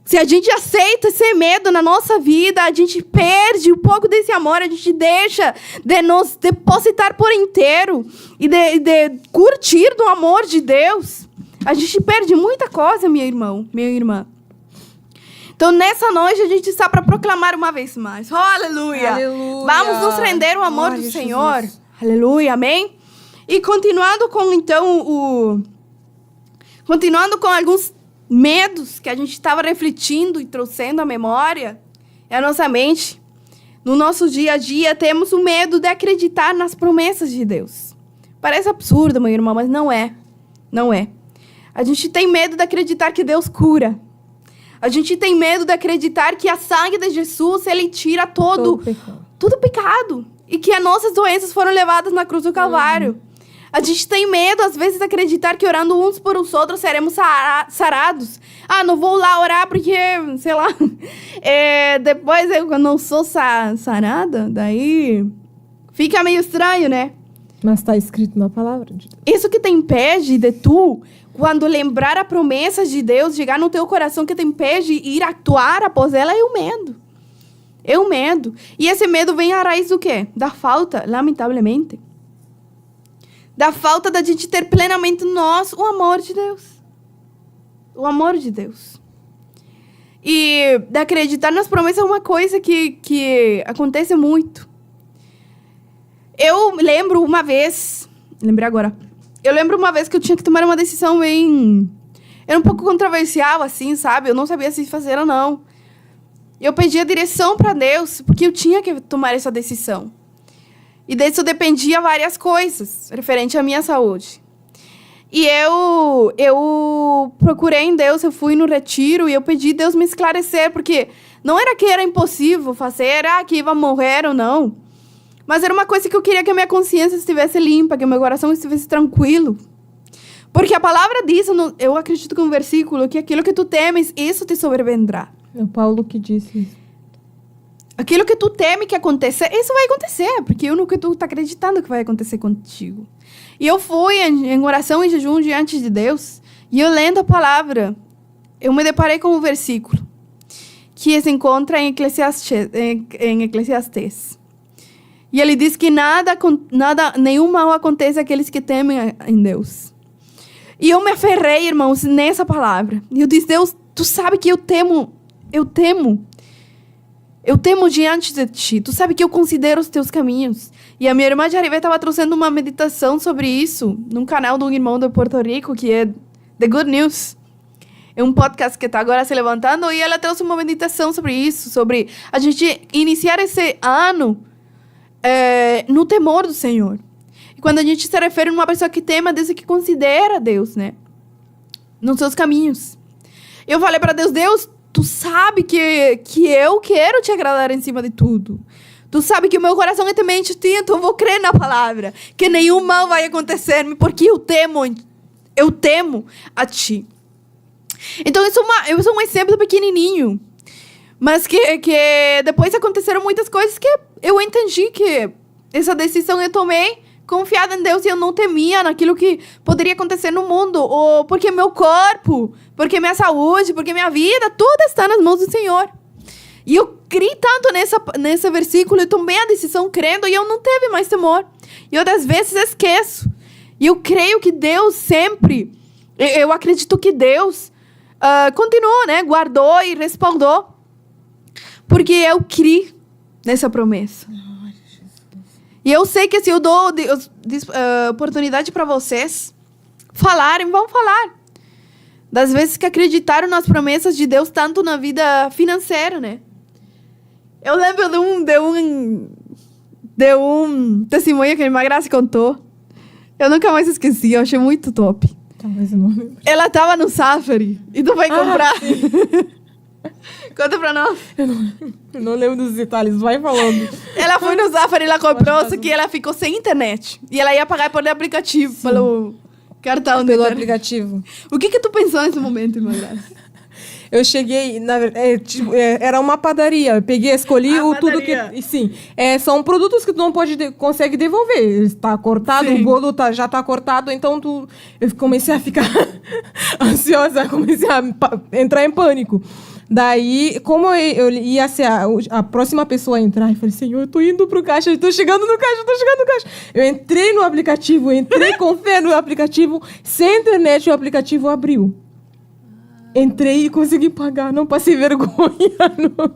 Se a gente aceita esse medo na nossa vida, a gente perde um pouco desse amor, a gente deixa de nos depositar por inteiro e de curtir do amor de Deus. A gente perde muita coisa, meu irmão, minha irmã. Então, nessa noite, a gente está para proclamar uma vez mais. Oh, aleluia! Aleluia! Vamos nos render ao amor do Senhor. Jesus. Aleluia, amém? E continuando com, então, continuando com alguns medos que a gente estava refletindo e trouxendo à memória, à nossa mente. No nosso dia a dia, temos o medo de acreditar nas promessas de Deus. Parece absurdo, meu irmão, mas não é. Não é. A gente tem medo de acreditar que Deus cura. A gente tem medo de acreditar que a sangue de Jesus, ele tira todo pecado. E que as nossas doenças foram levadas na cruz do Calvário. A gente tem medo, às vezes, de acreditar que orando uns por os outros seremos sarados. Ah, não vou lá orar porque, sei lá, depois eu não sou sarada, daí fica meio estranho, né? Mas está escrito na palavra de Deus. Isso que te impede de tu, quando lembrar a promessa de Deus, chegar no teu coração, que te impede de ir atuar após ela, é o medo. É o medo. E esse medo vem à raiz do quê? Da falta, lamentavelmente. Da falta da gente ter plenamente nós o amor de Deus. O amor de Deus. E de acreditar nas promessas é uma coisa que acontece muito. Eu lembro uma vez... Lembrei agora. Eu lembro uma vez que eu tinha que tomar uma decisão bem... Era um pouco controversial, assim, sabe? Eu não sabia se fazer ou não. Eu pedi a direção para Deus, porque eu tinha que tomar essa decisão. E disso dependia várias coisas, referente à minha saúde. E eu procurei em Deus, eu fui no retiro e eu pedi Deus me esclarecer, porque não era que era impossível fazer, que ia morrer ou não. Mas era uma coisa que eu queria que a minha consciência estivesse limpa, que o meu coração estivesse tranquilo. Porque a palavra diz, eu acredito que é um versículo, que aquilo que tu temes, isso te sobrevendrá. É o Paulo que disse isso. Aquilo que tu teme que acontecer, isso vai acontecer, porque no que tu tá acreditando que vai acontecer contigo. E eu fui em oração e jejum diante de Deus, e eu lendo a palavra, eu me deparei com um versículo que se encontra em Eclesiastes. E ele diz que nenhum mal acontece àqueles que temem em Deus. E eu me aferrei, irmãos, nessa palavra. E eu disse, Deus, tu sabe que eu temo diante de ti. Tu sabe que eu considero os teus caminhos. E a minha irmã Jarivé estava trazendo uma meditação sobre isso num canal de um irmão de Porto Rico, que é The Good News. É um podcast que está agora se levantando. E ela trouxe uma meditação sobre isso, sobre a gente iniciar esse ano no temor do Senhor. E quando a gente se refere a uma pessoa que tema, Deus, que considera Deus, né? Nos seus caminhos. Eu falei para Deus, Deus, tu sabe que eu quero te agradar em cima de tudo. Tu sabe que o meu coração é temente a ti, então eu vou crer na palavra. Que nenhum mal vai acontecer-me, porque eu temo a ti. Então, isso é um exemplo pequenininho. Mas que depois aconteceram muitas coisas que eu entendi que essa decisão eu tomei confiada em Deus e eu não temia naquilo que poderia acontecer no mundo. Ou porque meu corpo, porque minha saúde, porque minha vida, tudo está nas mãos do Senhor. E eu criei tanto nesse versículo, eu tomei a decisão crendo e eu não teve mais temor. E outras vezes esqueço. E eu creio que Deus sempre, eu acredito que Deus continuou, né? Guardou e respaldou. Porque eu criei nessa promessa. E eu sei que se eu dou oportunidade para vocês falarem, vão falar. Das vezes que acreditaram nas promessas de Deus, tanto na vida financeira, né? Eu lembro de um testemunho que a irmã Graça contou. Eu nunca mais esqueci, eu achei muito top. Talvez eu não lembro. Ela tava no Safari e tu vai comprar. Conta pra nós. Eu não lembro dos detalhes, vai falando. Ela foi no Safari e ela comprou, só que ela ficou sem internet. E ela ia pagar pelo aplicativo, pelo cartão Pelo dela. aplicativo. O que tu pensou nesse momento, irmã Graça? Eu cheguei, era uma padaria. Eu peguei, escolhi tudo que... padaria. E, sim, são produtos que tu não consegue devolver. Está cortado, Sim. o bolo já está cortado, então eu comecei a ficar ansiosa, comecei a entrar em pânico. Daí, como eu ia ser a próxima pessoa a entrar, eu falei, Senhor, eu tô indo pro caixa, eu tô chegando no caixa. Eu entrei no aplicativo, entrei com fé no aplicativo, sem internet o aplicativo abriu. Entrei e consegui pagar, não passei vergonha, não.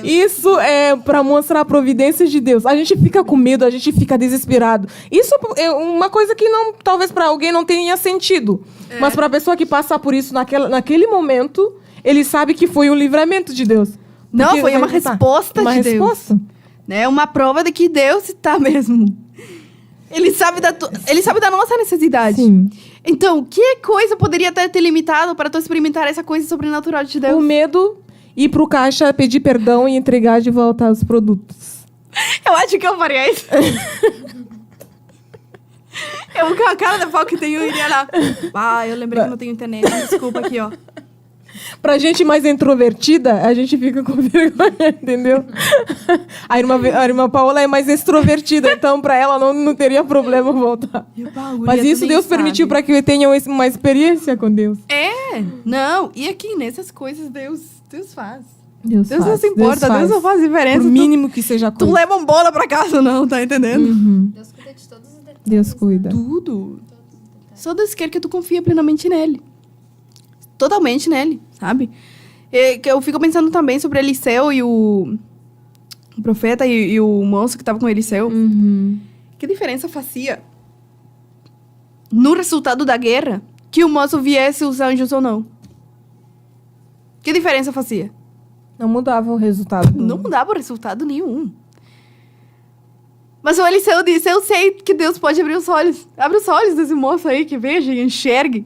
Isso é para mostrar a providência de Deus. A gente fica com medo, a gente fica desesperado. Isso é uma coisa que talvez para alguém não tenha sentido. Mas para a pessoa que passa por isso naquele momento, ele sabe que foi um livramento de Deus. Não, Porque foi uma resposta uma de Deus. resposta. Né? Uma prova de que Deus está mesmo. Ele sabe da nossa necessidade. Sim. Então, que coisa poderia ter te limitado para tu experimentar essa coisa sobrenatural de Deus? O medo, ir pro caixa, pedir perdão e entregar de volta os produtos. Eu acho que eu faria isso. Eu com a cara da pau que tenho, eu iria lá. Ah, eu lembrei que não tenho internet. Desculpa aqui, ó. Pra gente mais introvertida, a gente fica com vergonha, entendeu? A irmã Paola é mais extrovertida, então pra ela não teria problema voltar. Mas isso Deus permitiu para que eu tenha uma experiência com Deus. Não, e aqui nessas coisas Deus faz. Deus Deus não faz, se importa, Deus não faz diferença. Por mínimo que seja Tu coisa. leva um bola pra casa, não, tá entendendo? Deus cuida de todos os detalhes. Deus cuida. Tudo. Só Deus quer que tu confia plenamente nele. Totalmente nele, sabe? Que eu fico pensando também sobre Eliseu e o profeta e o moço que tava com Eliseu. Que diferença fazia no resultado da guerra que o moço viesse os anjos ou não? Que diferença fazia? Não mudava o resultado. Não mudava resultado nenhum. Mas o Eliseu disse, eu sei que Deus pode abrir os olhos. Abre os olhos desse moço aí, que veja e enxergue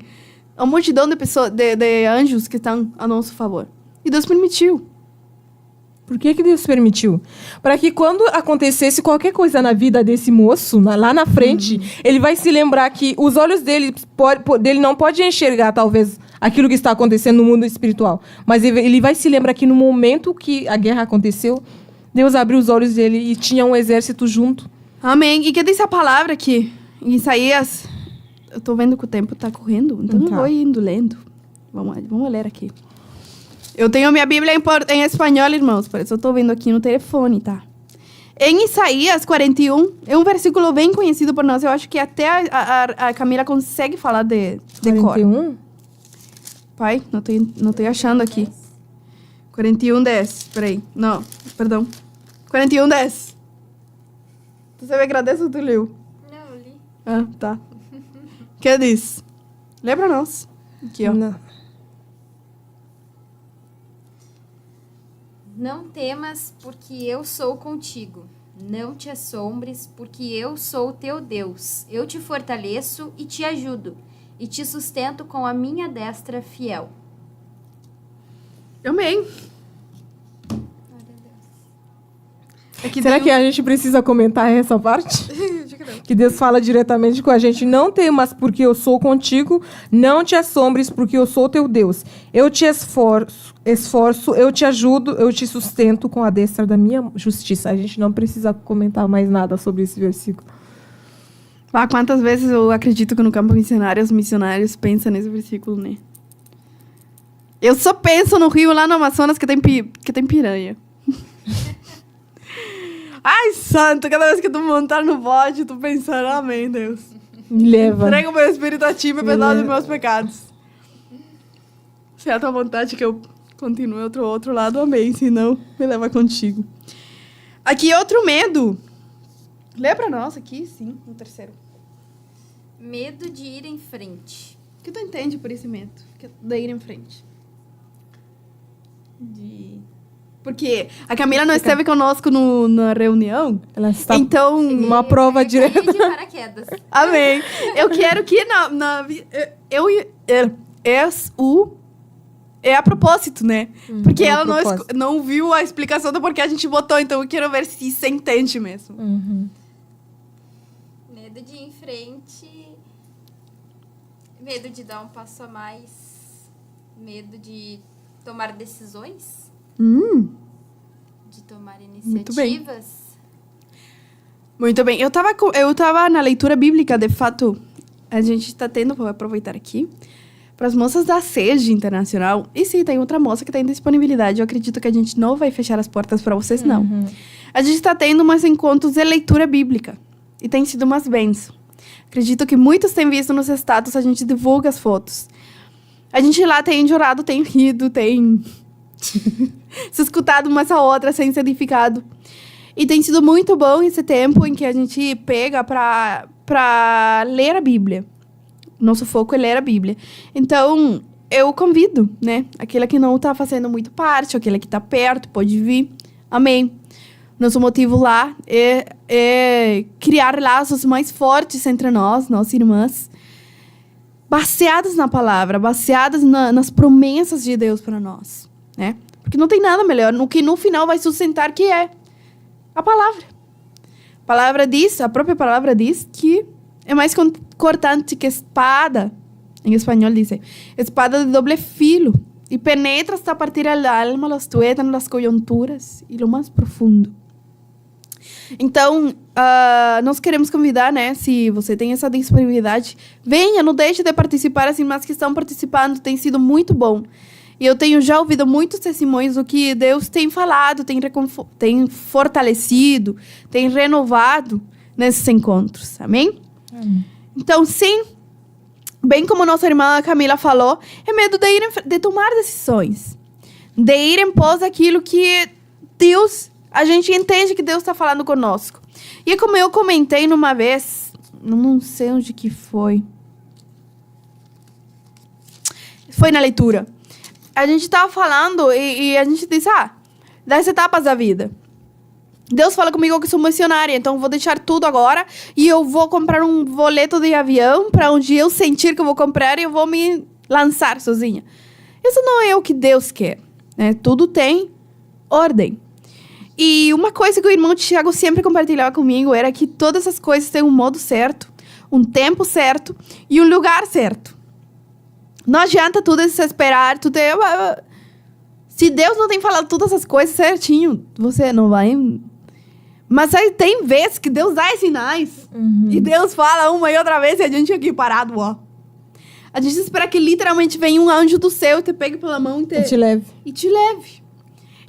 a multidão de pessoas, de anjos que estão a nosso favor. E Deus permitiu. Por que Deus permitiu? Para que quando acontecesse qualquer coisa na vida desse moço, lá na frente, ele vai se lembrar que os olhos dele não pode enxergar, talvez, aquilo que está acontecendo no mundo espiritual. Mas ele vai se lembrar que no momento que a guerra aconteceu, Deus abriu os olhos dele e tinha um exército junto. Amém. E que diz a palavra aqui, em Isaías... Eu tô vendo que o tempo tá correndo, então eu vou indo lendo. Vamos ler aqui. Eu tenho minha Bíblia em espanhol, irmãos, por isso eu tô vendo aqui no telefone, tá? Em Isaías 41, é um versículo bem conhecido por nós. Eu acho que até a Camila consegue falar de cor. 41? Pai, não tô achando aqui. 41:10. Peraí. Não, perdão. 41:10. Você me agradece ou tu leu? Não, eu li. Ah, tá. Que diz? Lê pra nós. Aqui, ó. Não temas, porque eu sou contigo. Não te assombres, porque eu sou o teu Deus. Eu te fortaleço e te ajudo, e te sustento com a minha destra fiel. Amém. Será que a gente precisa comentar essa parte? Que Deus fala diretamente com a gente. Não temas, porque eu sou contigo. Não te assombres, porque eu sou teu Deus. Eu te esforço, eu te ajudo, eu te sustento com a destra da minha justiça. A gente não precisa comentar mais nada sobre esse versículo. Ah, quantas vezes eu acredito que no campo missionário, os missionários pensam nesse versículo, né? Eu só penso no rio lá no Amazonas que tem piranha. Ai, santo, cada vez que tu montar no bote, tu pensar, amém, Deus. Me leva. Entrega o meu espírito a ti, me perdoa dos meus pecados. Se é a tua vontade que eu continue outro lado, amém. Se não, me leva contigo. Aqui, outro medo. Lê pra nós aqui, sim, no terceiro. Medo de ir em frente. O que tu entende por esse medo? De ir em frente. Porque a Camila não esteve conosco na reunião. Ela está Então, uma prova direta. De paraquedas. amém. Eu quero que é a propósito, né? Porque é a ela propósito. não viu a explicação do porquê a gente botou, então eu quero ver se você entende mesmo. Medo de ir em frente. Medo de dar um passo a mais. Medo de tomar decisões? De tomar Muito bem. iniciativas? Muito bem. Eu tava na leitura bíblica, de fato, a gente está tendo, vou aproveitar aqui, para as moças da Sede Internacional. E sim, tem outra moça que tem disponibilidade. Eu acredito que a gente não vai fechar as portas para vocês, não. A gente está tendo umas encontros de leitura bíblica. E tem sido umas bênçãos. Acredito que muitos têm visto nos status, a gente divulga as fotos. A gente lá tem chorado, tem rido, tem se escutado uma a outra, sem ser edificado. E tem sido muito bom esse tempo em que a gente pega para ler a Bíblia. Nosso foco é ler a Bíblia. Então, eu convido, né? Aquele que não está fazendo muito parte, aquele que está perto, pode vir. Amém. Nosso motivo lá é criar laços mais fortes entre nós irmãs, baseadas na palavra, baseadas nas promessas de Deus para nós, né? Porque não tem nada melhor no que no final vai sustentar que é a palavra. A própria palavra diz que é mais cortante que espada. Em espanhol diz, espada de doble filo. E penetra hasta partir al alma, los tuétanos, las coyunturas e lo mais profundo. Então, nós queremos convidar, né? Se você tem essa disponibilidade, venha, não deixe de participar. As irmãs que estão participando, tem sido muito bom. E eu tenho já ouvido muitos testemunhos do que Deus tem falado, tem fortalecido, tem renovado nesses encontros. Amém? Então, sim, bem como nossa irmã Camila falou, é medo de tomar decisões. De ir em pós daquilo que Deus, a gente entende que Deus está falando conosco. E como eu comentei numa vez, não sei onde que foi. Foi na leitura. A gente estava falando e a gente disse, das etapas da vida. Deus fala comigo que sou missionária, então vou deixar tudo agora e eu vou comprar um boleto de avião para onde eu sentir que eu vou comprar e eu vou me lançar sozinha. Isso não é o que Deus quer, né? Tudo tem ordem. E uma coisa que o irmão Tiago sempre compartilhava comigo era que todas essas coisas têm um modo certo, um tempo certo e um lugar certo. Não adianta tu desesperar, se Deus não tem falado todas essas coisas certinho, você não vai... Mas aí tem vezes que Deus dá sinais. E Deus fala uma e outra vez e a gente aqui parado, ó. A gente espera que literalmente venha um anjo do céu e te pegue pela mão e te leve.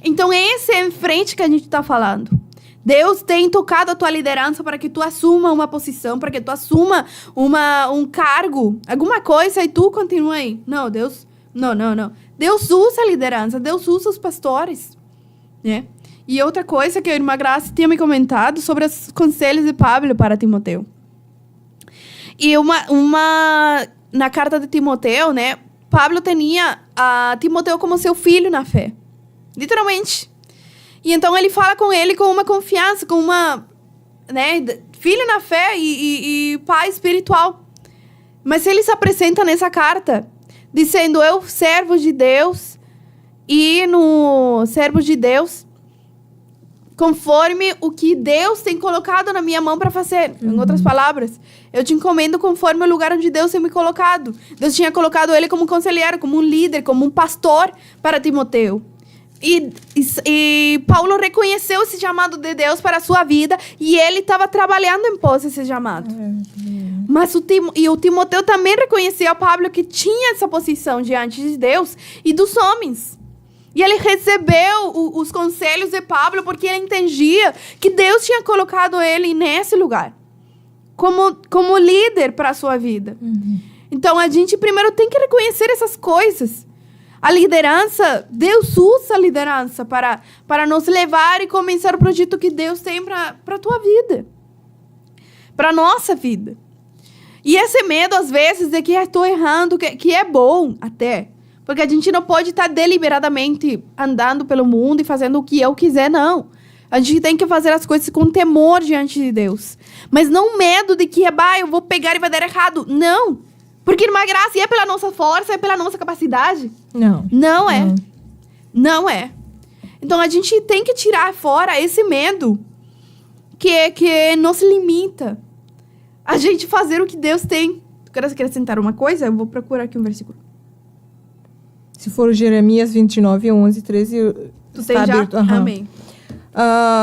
Então, esse é em frente que a gente tá falando. Deus tem tocado a tua liderança para que tu assuma uma posição, para que tu assuma um cargo, alguma coisa, e tu continua aí. Não, Deus... Não. Deus usa a liderança, Deus usa os pastores, né? E outra coisa que a irmã Graça tinha me comentado sobre os conselhos de Pablo para Timoteu. E na carta de Timoteu, né? Pablo tinha a Timoteu como seu filho na fé. Literalmente. E então ele fala com ele com uma confiança, com uma... né? Filho na fé e pai espiritual. Mas ele se apresenta nessa carta dizendo, eu servo de Deus e no servo de Deus conforme o que Deus tem colocado na minha mão para fazer. Em outras palavras, eu te encomendo conforme o lugar onde Deus tem me colocado. Deus tinha colocado ele como um conselheiro, como um líder, como um pastor para Timoteu. E Paulo reconheceu esse chamado de Deus para a sua vida e ele estava trabalhando em pós esse chamado. Mas o Timoteu também reconheceu a Pablo que tinha essa posição diante de Deus e dos homens. E ele recebeu os conselhos de Pablo porque ele entendia que Deus tinha colocado ele nesse lugar. Como líder para a sua vida. Então, a gente primeiro tem que reconhecer essas coisas. A liderança, Deus usa a liderança para nos levar e começar o projeto que Deus tem para a tua vida. Para a nossa vida. E esse medo, às vezes, de que estou errando, que é bom até. Porque a gente não pode estar deliberadamente andando pelo mundo e fazendo o que eu quiser, não. A gente tem que fazer as coisas com temor diante de Deus. Mas não medo de que, eu vou pegar e vai dar errado. Não. Porque, irmã Graça, é pela nossa força, é pela nossa capacidade? Não. Não é. Não é. Então, a gente tem que tirar fora esse medo que nos limita a gente fazer o que Deus tem. Tu quer acrescentar uma coisa? Eu vou procurar aqui um versículo. Se for Jeremias 29, 11, 13... Tu tem já? Amém.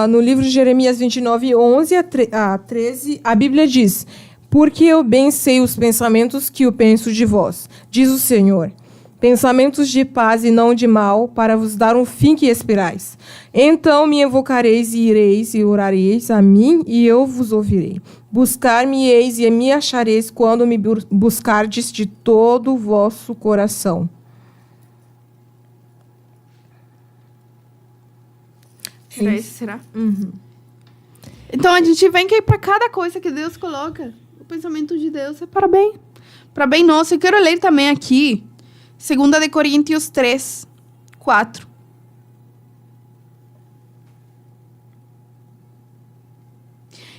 No livro de Jeremias 29, 11 a 13, a Bíblia diz: porque eu bem sei os pensamentos que eu penso de vós, diz o Senhor, pensamentos de paz e não de mal, para vos dar um fim que esperais. Então me invocareis e ireis e orareis a mim, e eu vos ouvirei. Buscar-me-eis e me achareis quando me buscardes de todo o vosso coração. Era esse, será? Então a gente vem que para cada coisa que Deus coloca, o pensamento de Deus é para bem nosso. Eu quero ler também aqui 2 de Coríntios 3, 4.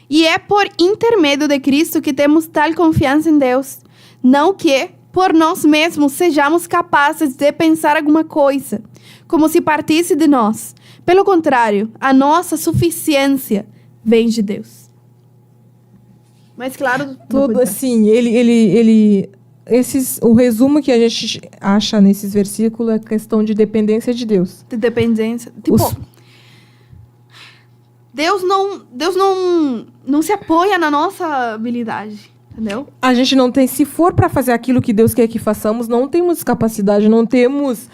E é por intermédio de Cristo que temos tal confiança em Deus, não que por nós mesmos sejamos capazes de pensar alguma coisa, como se partisse de nós. Pelo contrário, a nossa suficiência vem de Deus. Mas claro, tudo assim, o resumo que a gente acha nesses versículos é questão de dependência de Deus. De dependência. Tipo, Deus não se apoia na nossa habilidade, entendeu? A gente não tem, se for para fazer aquilo que Deus quer que façamos, não temos capacidade, não temos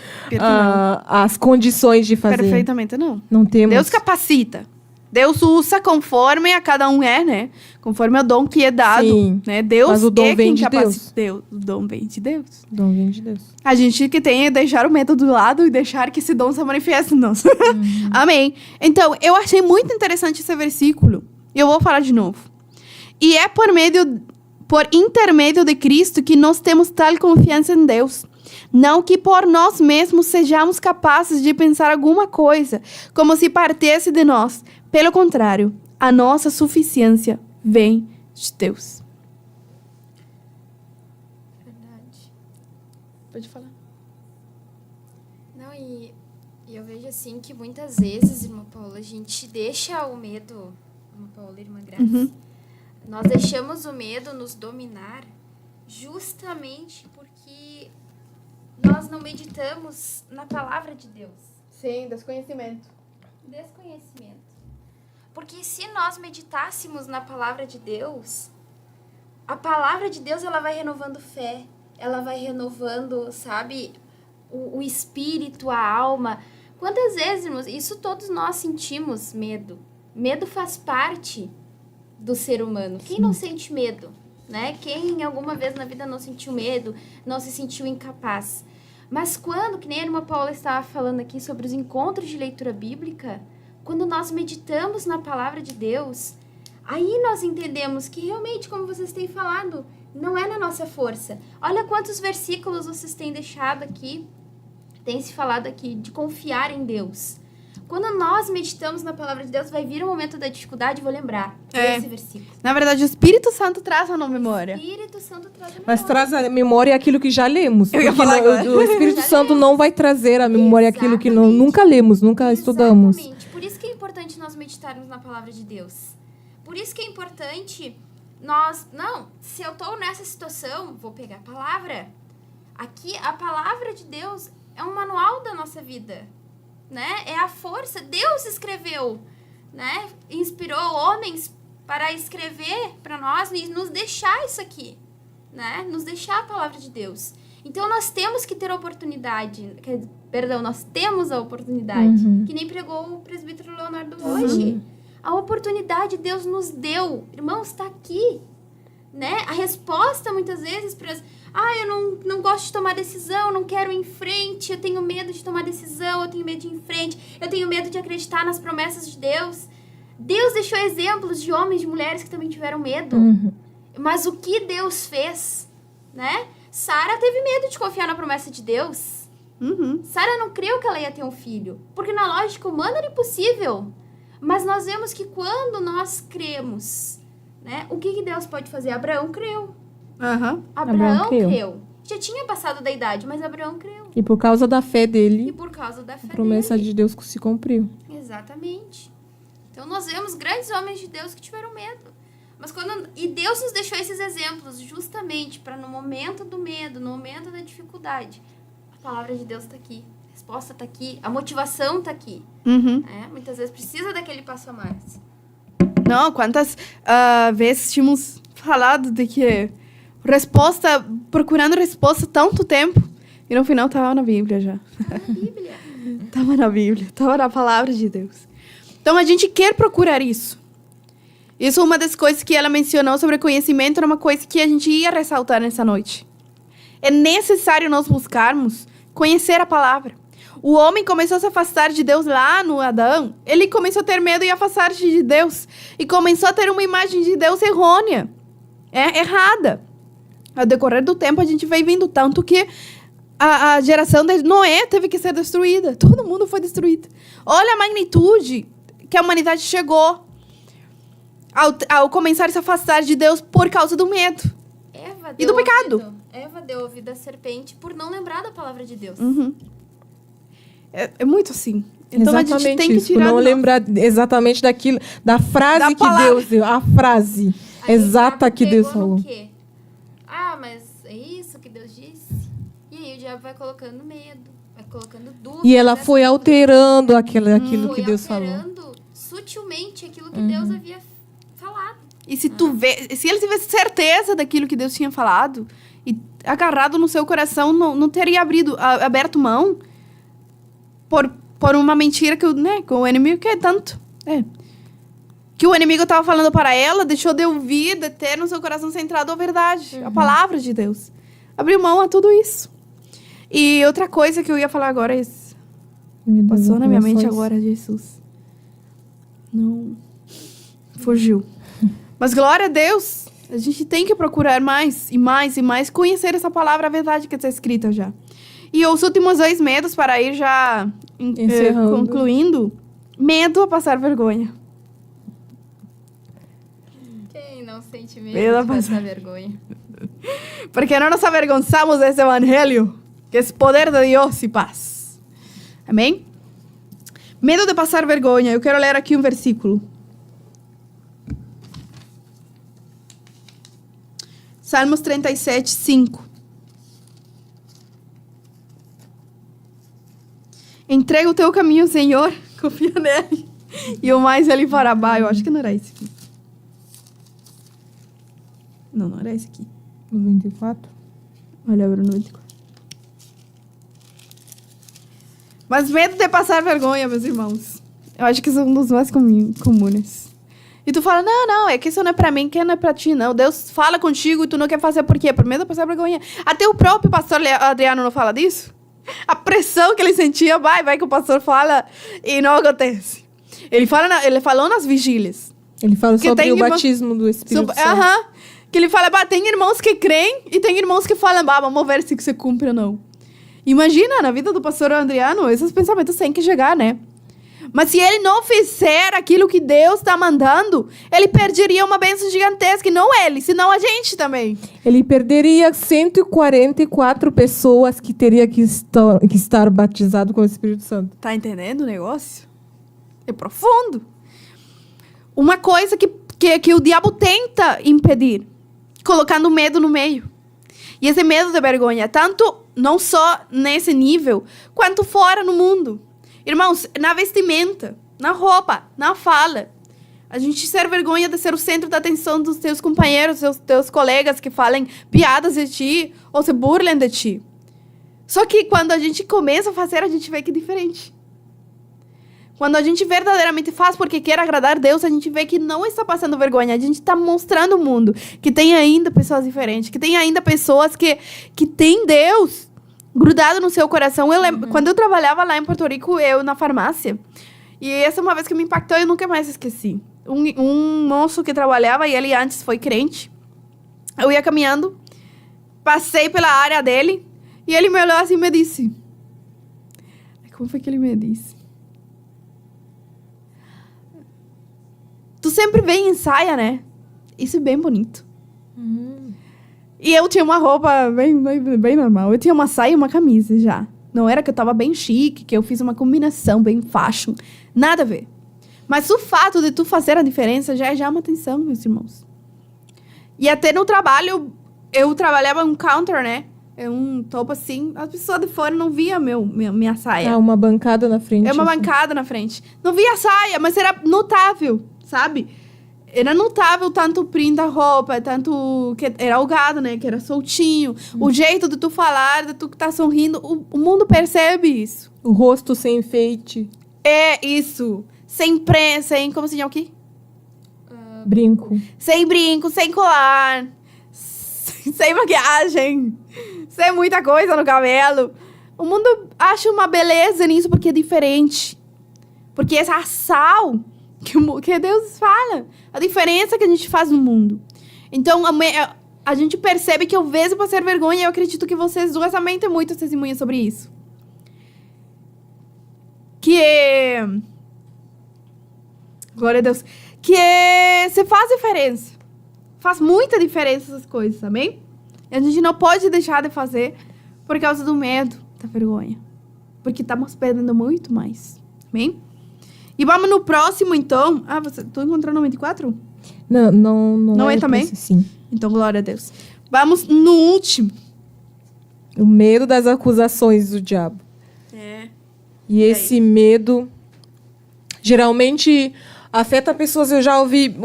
as condições de fazer. Perfeitamente não. Não temos. Deus capacita. Deus usa conforme a cada um né? Conforme o dom que é dado. Sim, né? Deus mas o dom vem de Deus. O dom vem de Deus. O dom vem de Deus. A gente que tem é deixar o medo do lado e deixar que esse dom se manifeste em nós. Amém. Então, eu achei muito interessante esse versículo. E eu vou falar de novo. E é por intermédio de Cristo que nós temos tal confiança em Deus. Não que por nós mesmos sejamos capazes de pensar alguma coisa, como se partisse de nós. Pelo contrário, a nossa suficiência vem de Deus. Verdade. Pode falar. Não, e eu vejo assim que muitas vezes, irmã Paula, a gente deixa o medo, irmã Paula, irmã Graça, nós deixamos o medo nos dominar justamente porque nós não meditamos na palavra de Deus. Sim, desconhecimento. Porque se nós meditássemos na palavra de Deus, a palavra de Deus ela vai renovando fé, ela vai renovando, sabe, o espírito, a alma. Quantas vezes, irmãos, isso todos nós sentimos medo. Medo faz parte do ser humano. Quem não sente medo, né? Quem alguma vez na vida não sentiu medo, não se sentiu incapaz. Mas quando, que nem a irmã Paula estava falando aqui sobre os encontros de leitura bíblica, quando nós meditamos na palavra de Deus, aí nós entendemos que realmente, como vocês têm falado, não é na nossa força. Olha quantos versículos vocês têm deixado aqui, tem se falado aqui, de confiar em Deus. Quando nós meditamos na palavra de Deus, vai vir o momento da dificuldade, vou lembrar desse versículo. Na verdade, o Espírito Santo traz a memória. O Espírito Santo traz a memória. Mas traz a memória aquilo que já lemos. Eu ia falar agora. O Espírito Santo não vai trazer a memória aquilo que nunca lemos, nunca estudamos. Exatamente. Por isso que é importante nós meditarmos na palavra de Deus. Por isso que é importante nós... Não, se eu estou nessa situação, vou pegar a palavra. Aqui, a palavra de Deus é um manual da nossa vida. Né? É a força. Deus escreveu, né? Inspirou homens para escrever para nós e nos deixar isso aqui, né? Nos deixar a palavra de Deus. Então, nós temos que ter a oportunidade, nós temos a oportunidade, que nem pregou o presbítero Leonardo hoje. A oportunidade Deus nos deu. Irmãos, está aqui, né? A resposta, muitas vezes, para eu não gosto de tomar decisão, não quero ir em frente, eu tenho medo de tomar decisão, eu tenho medo de ir em frente, eu tenho medo de acreditar nas promessas de Deus. Deus deixou exemplos de homens e de mulheres que também tiveram medo. Mas o que Deus fez, né? Sara teve medo de confiar na promessa de Deus. Sara não creu que ela ia ter um filho, porque na lógica humana era impossível. Mas nós vemos que quando nós cremos, né? O que Deus pode fazer? Abraão creu. Abraão creu. Já tinha passado da idade, mas Abraão creu. E por causa da fé dele, a promessa de Deus se cumpriu. Exatamente. Então nós vemos grandes homens de Deus que tiveram medo. E Deus nos deixou esses exemplos justamente para no momento do medo, no momento da dificuldade, A palavra de Deus tá aqui. A resposta tá aqui. A motivação tá aqui. Uhum. Muitas vezes precisa daquele passo a mais. Não, quantas vezes tínhamos falado de que procurando resposta tanto tempo, e no final tava na Bíblia já. Bíblia. Tava na Bíblia, tava na palavra de Deus. Então a gente quer procurar isso. Isso é uma das coisas que ela mencionou sobre conhecimento, era uma coisa que a gente ia ressaltar nessa noite. É necessário nós buscarmos conhecer a palavra. O homem começou a se afastar de Deus lá no Adão. Ele começou a ter medo e afastar-se de Deus. E começou a ter uma imagem de Deus errônea. Errada. Ao decorrer do tempo, a gente veio vendo tanto que a geração de Noé teve que ser destruída. Todo mundo foi destruído. Olha a magnitude que a humanidade chegou ao começar a se afastar de Deus por causa do medo. E do pecado. Eva deu ouvido à serpente por não lembrar da palavra de Deus. Uhum. É muito assim. Então exatamente a gente tem que isso, tirar não lembrar exatamente daquilo, da frase Da que palavra. Deus deu, a frase Aí exata o diabo que Deus pegou no falou. quê? Mas é isso que Deus disse? E aí o diabo vai colocando medo, vai colocando dúvida. E ela foi alterando aquilo que Deus falou. alterando sutilmente aquilo que Deus havia falado. E se se ele tivesse certeza daquilo que Deus tinha falado e agarrado no seu coração, não teria aberto mão por uma mentira que o inimigo quer tanto. Que o inimigo estava falando para ela, deixou de ouvir, de ter no seu coração centrado a verdade, a palavra de Deus. Abriu mão a tudo isso. E outra coisa que eu ia falar agora é isso. Passou na minha mente agora, Jesus. Não. Fugiu. Mas glória a Deus. A gente tem que procurar mais e mais e mais conhecer essa palavra, a verdade que está escrita já. E os últimos 2 medos para ir já concluindo. Medo a passar vergonha. Quem não sente Medo medo a de passar passar vergonha? Porque não nos avergonzamos desse evangelho, que é poder de Deus e paz. Amém? Medo de passar vergonha. Eu quero ler aqui um versículo. Salmos 37, 5. Entrega o teu caminho, Senhor, confia nele, e o mais ele fará. Eu acho que não era esse aqui. Não era esse aqui. No 24? Olha, Bruno, 24. Mas medo de passar vergonha, meus irmãos. Eu acho que isso é um dos mais comuns. E tu fala, não, é que isso não é pra mim, que não é pra ti, não. Deus fala contigo e tu não quer fazer por quê? Por medo de passar vergonha. Até o próprio pastor Adriano não fala disso? A pressão que ele sentia, vai que o pastor fala e não acontece. Ele falou nas vigílias. Ele fala Que sobre tem o irmã- batismo do Espírito Santo. Que ele fala, tem irmãos que creem e tem irmãos que falam, vamos ver se você cumpre ou não. Imagina, na vida do pastor Adriano, esses pensamentos têm que chegar, né? Mas se ele não fizer aquilo que Deus está mandando, ele perderia uma bênção gigantesca. E não ele, senão a gente também. Ele perderia 144 pessoas que teria que estar batizado com o Espírito Santo. Tá entendendo o negócio? É profundo. Uma coisa que o diabo tenta impedir, colocando medo no meio. E esse medo de vergonha, tanto não só nesse nível, quanto fora no mundo. Irmãos, na vestimenta, na roupa, na fala. A gente ter vergonha de ser o centro da atenção dos teus companheiros, dos teus colegas que falem piadas de ti ou se burlem de ti. Só que quando a gente começa a fazer, a gente vê que é diferente. Quando a gente verdadeiramente faz porque quer agradar a Deus, a gente vê que não está passando vergonha. A gente está mostrando ao mundo que tem ainda pessoas diferentes, que tem ainda pessoas que têm Deus grudado no seu coração. Eu lembro, quando eu trabalhava lá em Porto Rico, eu na farmácia, e essa é uma vez que me impactou, eu nunca mais esqueci. Um moço que trabalhava, e ele antes foi crente. Eu ia caminhando, passei pela área dele, e ele me olhou assim e me disse... Como foi que ele me disse? Tu sempre vem em saia, né? Isso é bem bonito. E eu tinha uma roupa bem normal. Eu tinha uma saia e uma camisa já. Não era que eu tava bem chique, que eu fiz uma combinação bem fashion. Nada a ver. Mas o fato de tu fazer a diferença já chama atenção, meus irmãos. E até no trabalho, eu trabalhava um counter, né? É um topo assim. As pessoas de fora não via minha saia. Uma bancada na frente. É uma assim. bancada na frente. Não via a saia, mas era notável, sabe? Era notável tanto o print da roupa, tanto que era algado, né? Que era soltinho. O jeito de tu falar, de tu que tá sorrindo. O mundo percebe isso. O rosto sem enfeite. É isso. Sem como se chama o quê? Brinco. Sem brinco, sem colar. Sem maquiagem. Sem muita coisa no cabelo. O mundo acha uma beleza nisso porque é diferente. Porque essa sal que Deus fala. A diferença que a gente faz no mundo. Então, a gente percebe que eu vejo passar vergonha e eu acredito que vocês duas também têm muitas testemunhas sobre isso. Glória a Deus. Você faz diferença. Faz muita diferença essas coisas, amém? E a gente não pode deixar de fazer por causa do medo, da vergonha. Porque estamos perdendo muito mais. Amém? E vamos no próximo, então. Tu encontrou no 24? Não é também? Sim. Então, glória a Deus. Vamos no último. O medo das acusações do diabo. E esse medo geralmente afeta pessoas. Eu já ouvi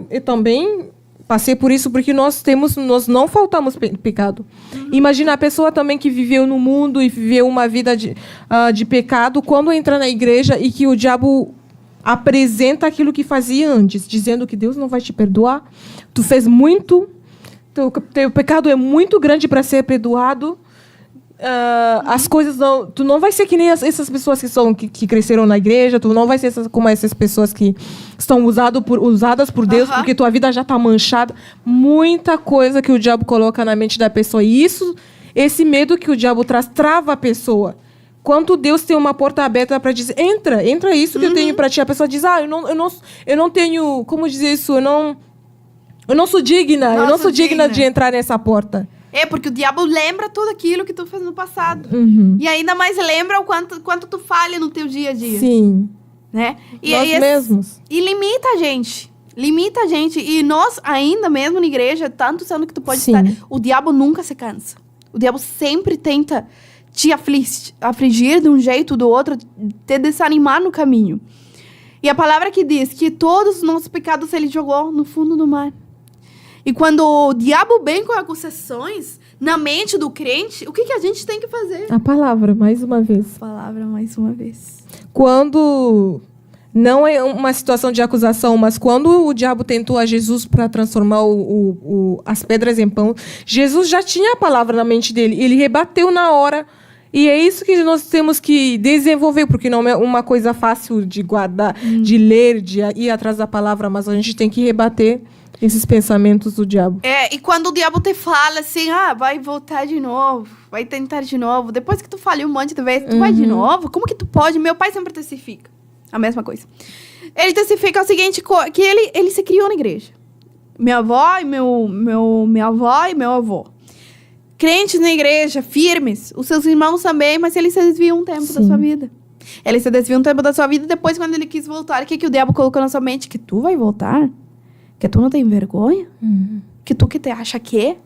e também passei por isso, porque nós não faltamos pecado. Imagina a pessoa também que viveu no mundo e viveu uma vida de pecado, quando entra na igreja e que o diabo apresenta aquilo que fazia antes, dizendo que Deus não vai te perdoar. Tu fez muito, teu pecado é muito grande para ser perdoado. As coisas não... Tu não vai ser que nem essas pessoas que cresceram na igreja, tu não vai ser como essas pessoas que estão usadas por Deus, porque tua vida já está manchada. Muita coisa que o diabo coloca na mente da pessoa. E esse medo que o diabo traz, trava a pessoa. Quando Deus tem uma porta aberta para dizer, entra isso que eu tenho para ti. A pessoa diz, eu não tenho... Como dizer isso? Eu não sou digna. Eu não sou digna de entrar nessa porta. Porque o diabo lembra tudo aquilo que tu fez no passado. E ainda mais lembra o quanto tu falha no teu dia a dia. Sim. Né? Nós mesmos. E limita a gente. E nós, ainda mesmo na igreja, tanto sendo que tu pode estar... O diabo nunca se cansa. O diabo sempre tenta te afligir de um jeito ou do outro, te desanimar no caminho. E a palavra que diz que todos os nossos pecados ele jogou no fundo do mar. E quando o diabo vem com acusações na mente do crente, o que a gente tem que fazer? A palavra, mais uma vez. A palavra, mais uma vez. Quando não é uma situação de acusação, mas quando o diabo tentou a Jesus para transformar as pedras em pão, Jesus já tinha a palavra na mente dele. Ele rebateu na hora. E é isso que nós temos que desenvolver, porque não é uma coisa fácil de guardar, de ler, de ir atrás da palavra, mas a gente tem que rebater esses pensamentos do diabo. E quando o diabo te fala assim, vai voltar de novo, vai tentar de novo, depois que tu falhou um monte de vezes, tu vai de novo? Como que tu pode? Meu pai sempre testifica a mesma coisa. Ele testifica o seguinte, que ele se criou na igreja. Minha avó e minha avó e meu avô. Crentes na igreja, firmes. Os seus irmãos também, mas ele se desviou um tempo da sua vida. Ele se desviou um tempo da sua vida e depois, quando ele quis voltar, o que o diabo colocou na sua mente? Que tu vai voltar? Que tu não tem vergonha? Que tu que te acha que é?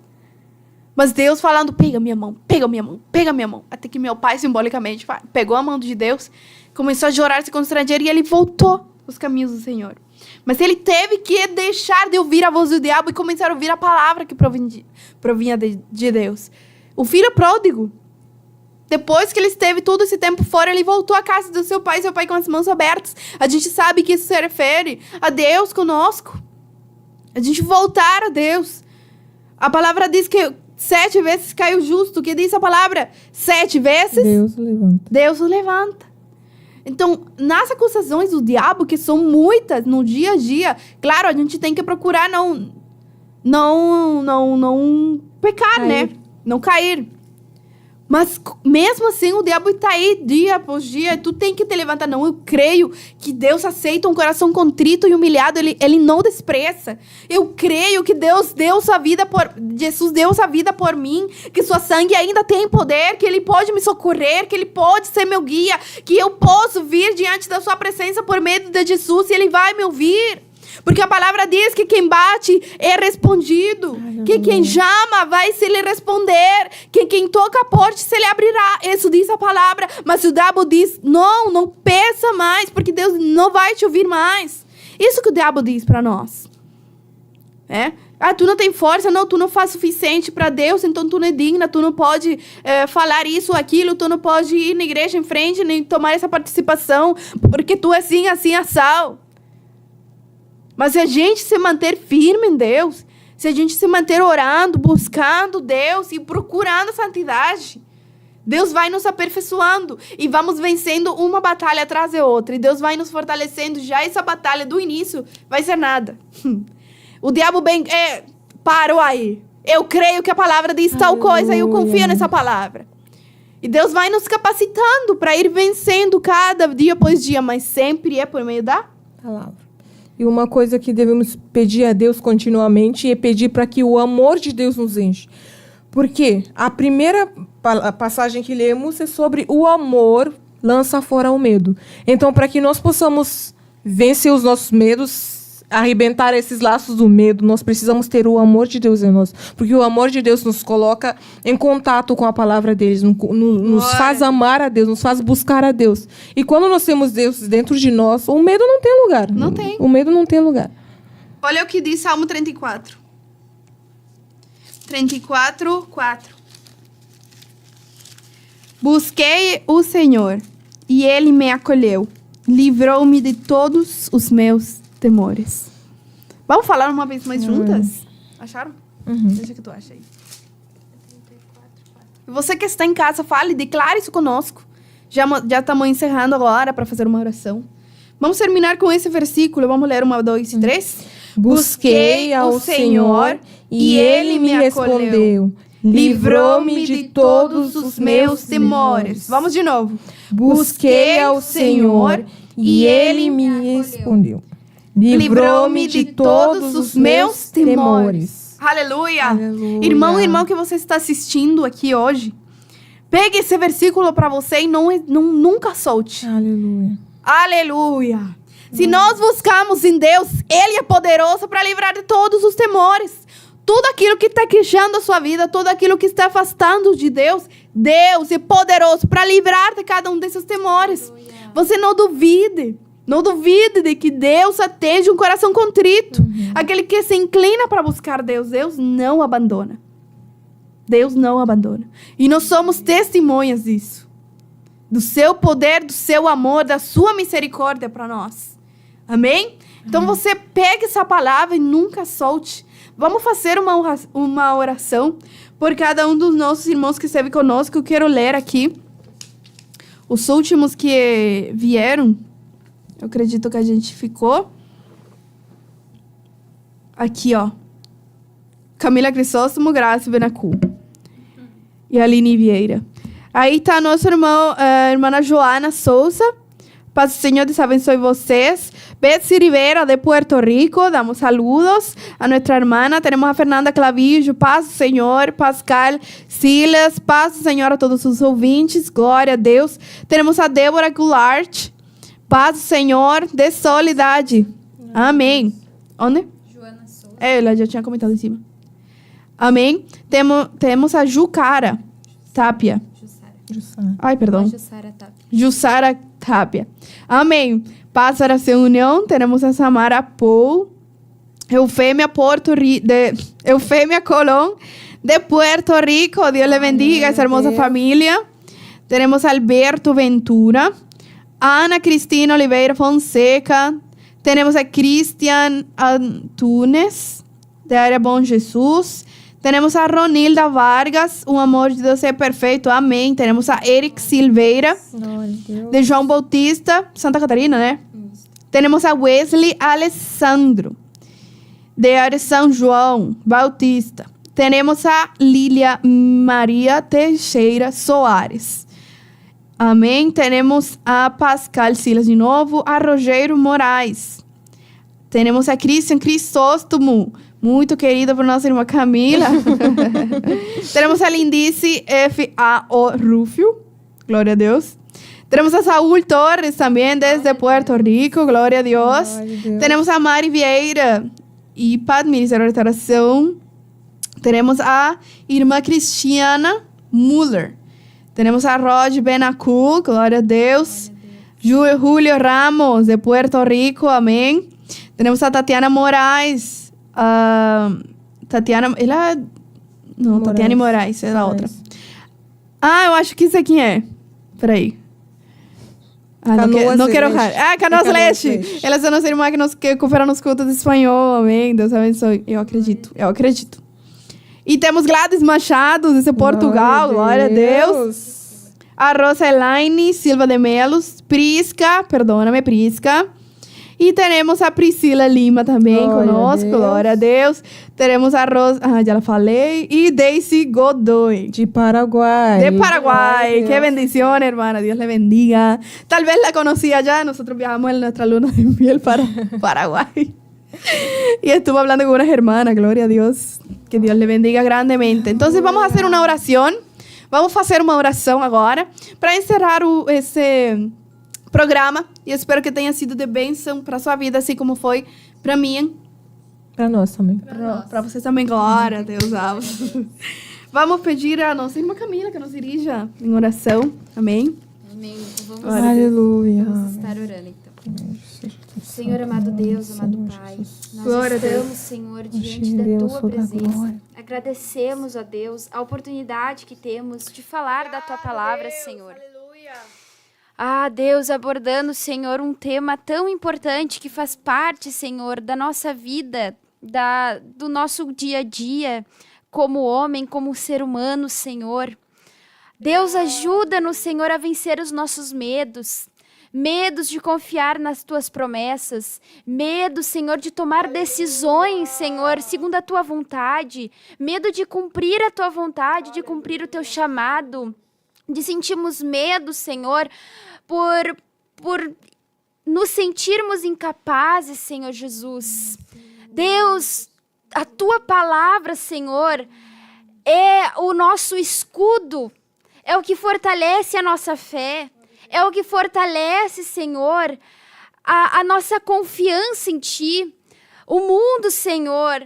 Mas Deus falando, pega minha mão, pega minha mão, pega minha mão. Até que meu pai, simbolicamente, pegou a mão de Deus, começou a chorar, se constranger, e ele voltou aos caminhos do Senhor. Mas ele teve que deixar de ouvir a voz do diabo e começar a ouvir a palavra que provinha de Deus. O filho pródigo, depois que ele esteve todo esse tempo fora, ele voltou à casa do seu pai com as mãos abertas. A gente sabe que isso se refere a Deus conosco. A gente voltar a Deus. A palavra diz que 7 vezes cai o justo. O que diz a palavra? 7 vezes Deus o levanta. Então, nas acusações do diabo, que são muitas no dia a dia, claro, a gente tem que procurar não pecar, né? Não cair. Mas, mesmo assim, o diabo está aí dia após dia. E tu tem que te levantar. Não, eu creio que Deus aceita um coração contrito e humilhado. Ele não despreza. Eu creio que Deus deu sua vida Jesus deu sua vida por mim. Que sua sangue ainda tem poder. Que Ele pode me socorrer. Que Ele pode ser meu guia. Que eu posso vir diante da sua presença por meio de Jesus. E Ele vai me ouvir. Porque a palavra diz que quem bate é respondido. Que quem chama vai se lhe responder. Que quem toca a porta se lhe abrirá. Isso diz a palavra. Mas o diabo diz, não peça mais, porque Deus não vai te ouvir mais. Isso que o diabo diz para nós. Tu não tem força, não, tu não faz suficiente para Deus, então tu não é digna, tu não pode falar isso ou aquilo, tu não pode ir na igreja em frente, nem tomar essa participação, porque tu é assim, assal. Mas se a gente se manter firme em Deus, se a gente se manter orando, buscando Deus e procurando a santidade, Deus vai nos aperfeiçoando e vamos vencendo uma batalha atrás da outra. E Deus vai nos fortalecendo. Já essa batalha do início vai ser nada. O diabo parou aí. Eu creio que a palavra diz tal coisa e eu confio nessa palavra. E Deus vai nos capacitando para ir vencendo cada dia após dia, mas sempre é por meio da palavra. E uma coisa que devemos pedir a Deus continuamente é pedir para que o amor de Deus nos enche. Porque a primeira passagem que lemos é sobre o amor lança fora o medo. Então, para que nós possamos vencer os nossos medos, arrebentar esses laços do medo, nós precisamos ter o amor de Deus em nós. Porque o amor de Deus nos coloca em contato com a palavra deles, nos faz amar a Deus, nos faz buscar a Deus. E quando nós temos Deus dentro de nós, o medo não tem lugar. Não tem. O medo não tem lugar. Olha o que diz Salmo 34. 34, 4. Busquei o Senhor, e Ele me acolheu. Livrou-me de todos os meus temores. Vamos falar uma vez mais juntas? Acharam? Deixa que tu acha aí. Você que está em casa, fale, declare isso conosco. Já estamos encerrando agora para fazer uma oração. Vamos terminar com esse versículo. Vamos ler 1, 2 e 3. Busquei ao Senhor e Ele me respondeu. Livrou-me de todos os meus temores. Vamos de novo. Busquei ao Senhor e Ele me respondeu. Livrou-me de todos os meus temores. Aleluia. Aleluia. Irmão que você está assistindo aqui hoje, pegue esse versículo para você e nunca solte. Aleluia. Aleluia. Se nós buscarmos em Deus, Ele é poderoso para livrar de todos os temores. Tudo aquilo que está queixando a sua vida, tudo aquilo que está afastando de Deus, Deus é poderoso para livrar de cada um desses temores. Você não duvide. Não duvide de que Deus atende um coração contrito. Aquele que se inclina para buscar Deus, Deus não abandona. Deus não abandona. E nós somos testemunhas disso. Do seu poder, do seu amor, da sua misericórdia para nós. Amém? Então você pegue essa palavra e nunca solte. Vamos fazer uma oração por cada um dos nossos irmãos que esteve conosco. Eu quero ler aqui os últimos que vieram. Eu acredito que a gente ficou. Aqui, ó. Camila Crisóstomo, Graça Benacu. E Aline Vieira. Aí tá nosso irmão, irmã Joana Souza. Paz do Senhor, Deus abençoe vocês. Betsy Rivera, de Puerto Rico, damos saludos a nuestra hermana. Tenemos a Fernanda Clavillo, paz do Senhor. Pascal Silas, paz do Senhor a todos os ouvintes. Glória a Deus. Temos a Débora Goulart, paz do Senhor, de Soledade. Amém. Onde? Joana Souza. Ela já tinha comentado em cima. Amém. Temos a Jucara Tapia. Ai, perdão. Jussara Tapia. Jussara Tapia. Amém. Paz para a união. Temos a Samara Paul. Eufemia Colón, de Puerto Rico. Dios le bendiga essa hermosa família. Temos Alberto Ventura. Ana Cristina Oliveira Fonseca. Temos a Cristian Antunes, de Área Bom Jesus. Temos a Ronilda Vargas, o amor de Deus é perfeito, amém. Temos a Eric Silveira, de João Bautista, Santa Catarina, né? Temos a Wesley Alessandro, de Área São João Bautista. Temos a Lília Maria Teixeira Soares. Amém. Temos a Pascal Silas de novo, a Rogério Moraes. Temos a Cristian Crisóstomo, muito querida por nossa irmã Camila. Temos a Lindice F.A.O. Rufio. Glória a Deus. Tenemos a Saúl Torres también desde Puerto Rico, gloria a Dios. Tenemos a Mari Vieira y Pad Ministerio de Restauración. Tenemos a Irmã Cristiana Muller. Tenemos a Rod Benacul, glória a Deus. Julio Ramos, de Puerto Rico, amém. Tenemos a Tatiana Moraes. Tatiana Moraes, é a outra. Eu acho que isso aqui é. Peraí. Não quero errar. Canoas Leste. Elas são nossa irmã que cooperam nos cultos de espanhol, amém. Deus abençoe. Eu acredito. E temos Gladys Machado, de Portugal, glória a Deus. A Rosa Elaine Silva de Melos, Prisca. E teremos a Priscila Lima também conosco, glória a Deus. Teremos a Rosa, já falei. E Daisy Godoy. De Paraguai. Qué bendición, hermana. Dios le bendiga. Tal vez la conocía ya. Nosotros viajamos en nuestra luna de miel para Paraguay. Y estuvo hablando con unas hermanas, gloria a Dios. Que Dios le bendiga grandemente. Entonces vamos a hacer una oración. Vamos a fazer uma oração agora para encerrar esse programa. E eu espero que tenha sido de bênção para sua vida, assim como foi para mim. Para nós também. Para vocês também, glória a Deus. Vamos pedir a nossa irmã Camila que nos dirija em oração. Amém? Amém. Então vamos, aleluia. Vamos estar orando, então. Senhor, amado Deus, amado Pai, nós estamos, Senhor, diante da Tua presença. Agradecemos, ó Deus, a oportunidade que temos de falar da Tua palavra, Senhor. Deus, abordando, Senhor, um tema tão importante que faz parte, Senhor, da nossa vida, do nosso dia a dia, como homem, como ser humano, Senhor. Deus, ajuda-nos, Senhor, a vencer os nossos medos. Medos de confiar nas Tuas promessas, medo, Senhor, de tomar decisões, Senhor, segundo a Tua vontade, medo de cumprir a Tua vontade, de cumprir o Teu chamado, de sentirmos medo, Senhor, por nos sentirmos incapazes, Senhor Jesus. Deus, a Tua palavra, Senhor, é o nosso escudo, é o que fortalece a nossa fé. É o que fortalece, Senhor, a nossa confiança em Ti. O mundo, Senhor,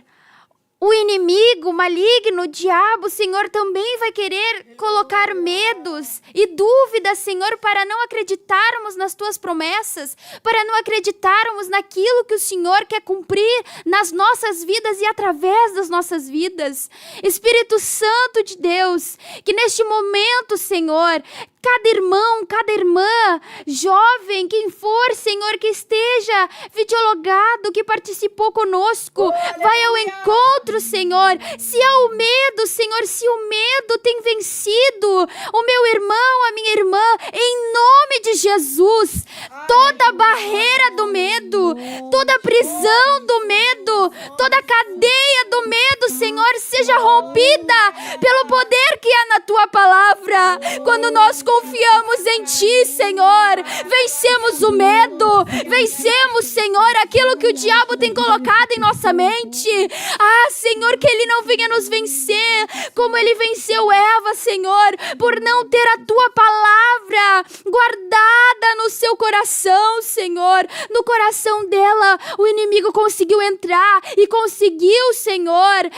o inimigo maligno, o diabo, Senhor, também vai querer colocar medos e dúvidas, Senhor, para não acreditarmos nas Tuas promessas, para não acreditarmos naquilo que o Senhor quer cumprir nas nossas vidas e através das nossas vidas. Espírito Santo de Deus, que neste momento, Senhor, cada irmão, cada irmã, jovem, quem for, Senhor, que esteja videologado, que participou conosco, vai ao encontro, Senhor. Se há o medo, Senhor, se o medo tem vencido o meu irmão, a minha irmã, em nome de Jesus, toda barreira do medo, toda prisão do medo, toda cadeia do medo, Senhor, seja rompida pelo poder que há na Tua palavra. Quando nós confiamos em Ti, Senhor, vencemos o medo, vencemos, Senhor, aquilo que o diabo tem colocado em nossa mente. Senhor, que ele não venha nos vencer como ele venceu Eva, Senhor, por não ter a Tua palavra guardada no seu coração, Senhor. No coração dela, o inimigo conseguiu entrar e conseguiu, Senhor,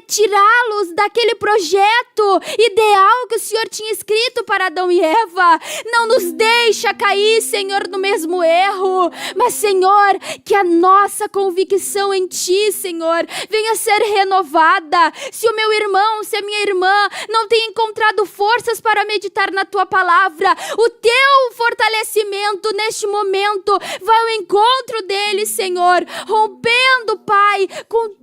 tirá-los daquele projeto ideal que o Senhor tinha escrito para Adão e Eva. Não nos deixa cair, Senhor, no mesmo erro, mas, Senhor, que a nossa convicção em Ti, Senhor, venha ser renovada. Se o meu irmão, se a minha irmã não tem encontrado forças para meditar na Tua palavra, o Teu fortalecimento neste momento vai ao encontro deles, Senhor, rompendo, Pai, com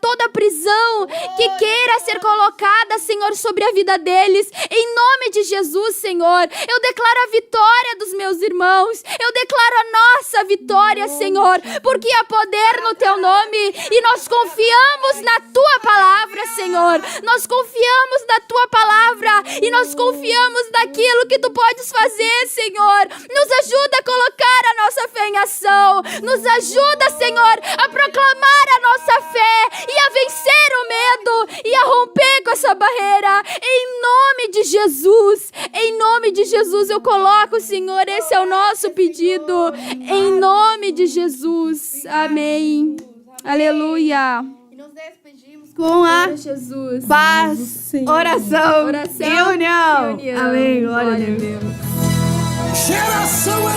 toda prisão que queira ser colocada, Senhor, sobre a vida deles, em nome de Jesus, Senhor. Eu declaro a vitória dos meus irmãos, eu declaro a nossa vitória, Senhor, porque há poder no Teu nome e nós confiamos na Tua palavra, Senhor. Nós confiamos na Tua palavra e nós confiamos naquilo que Tu podes fazer, Senhor. Nos ajuda a colocar a nossa fé em ação, nos Nos ajuda, Senhor, a proclamar a nossa fé e a vencer o medo e a romper com essa barreira. Em nome de Jesus, eu coloco, Senhor, esse é o nosso pedido. Em nome de Jesus. Amém. Aleluia. E nos despedimos com a Jesus. paz, oração, Oração e união. e união. Amém. Glória a Deus. Geração